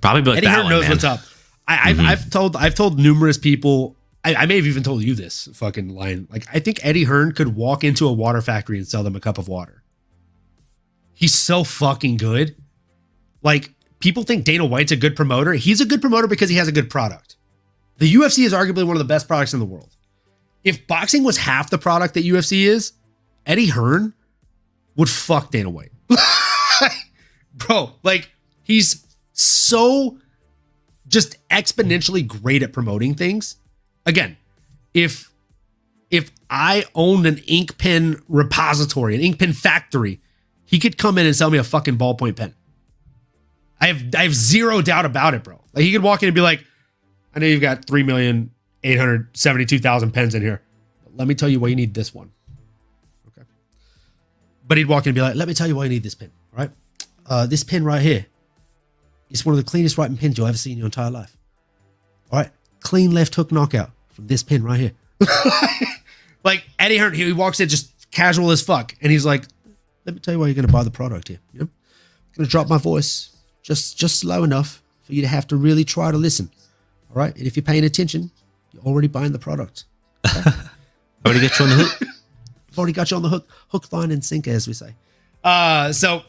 probably be like Eddie Hearn knows what's up. I've told numerous people. I may have even told you this fucking line. Like, I think Eddie Hearn could walk into a water factory and sell them a cup of water. He's so fucking good. Like, people think Dana White's a good promoter. He's a good promoter because he has a good product. The UFC is arguably one of the best products in the world. If boxing was half the product that UFC is, Eddie Hearn would fuck Dana White. Bro, like, he's so just exponentially great at promoting things. Again, if I owned an ink pen repository, an ink pen factory, he could come in and sell me a fucking ballpoint pen. I have zero doubt about it, bro. Like, he could walk in and be like, I know you've got 3,872,000 pens in here. Let me tell you why you need this one. Okay. But he'd walk in and be like, let me tell you why you need this pen, right? This pen right here is one of the cleanest writing pens you'll ever see in your entire life. All right. Clean left hook knockout from this pen right here. Like, Eddie Hearn, he walks in just casual as fuck. And he's like, let me tell you why you're going to buy the product here. You know? I'm going to drop my voice just slow enough for you to have to really try to listen. All right. And if you're paying attention, you're already buying the product. Okay? Already got you on the hook. I've already got you on the hook, line, and sinker, as we say. So,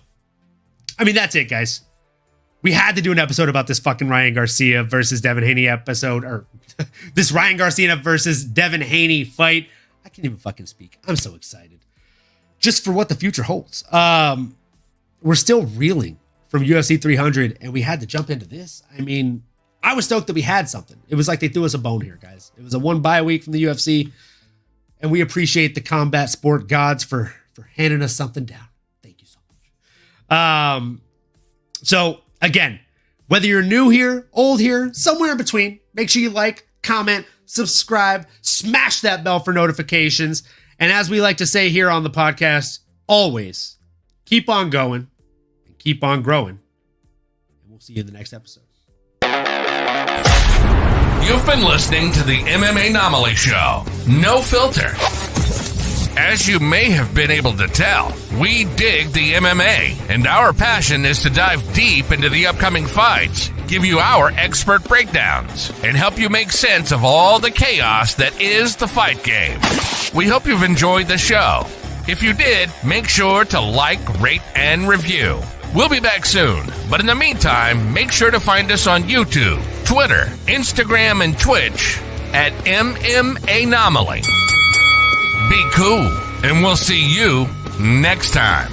I mean, that's it, guys. We had to do an episode about this fucking Ryan Garcia versus Devin Haney episode, or this Ryan Garcia versus Devin Haney fight. I can't even fucking speak. I'm so excited. Just for what the future holds. We're still reeling from UFC 300, and we had to jump into this. I mean, I was stoked that we had something. It was like they threw us a bone here, guys. It was a one bye week from the UFC, and we appreciate the combat sport gods for handing us something down. Thank you so much. So, again, whether you're new here, old here, somewhere in between, make sure you like, comment, subscribe, smash that bell for notifications. And as we like to say here on the podcast, always keep on going and keep on growing. And we'll see you in the next episode. You've been listening to the MMAnomaly Show. No filter. As you may have been able to tell, we dig the MMA, and our passion is to dive deep into the upcoming fights, give you our expert breakdowns, and help you make sense of all the chaos that is the fight game. We hope you've enjoyed the show. If you did, make sure to like, rate, and review. We'll be back soon, but in the meantime, make sure to find us on YouTube, Twitter, Instagram, and Twitch at MMAnomaly. Be cool, and we'll see you next time.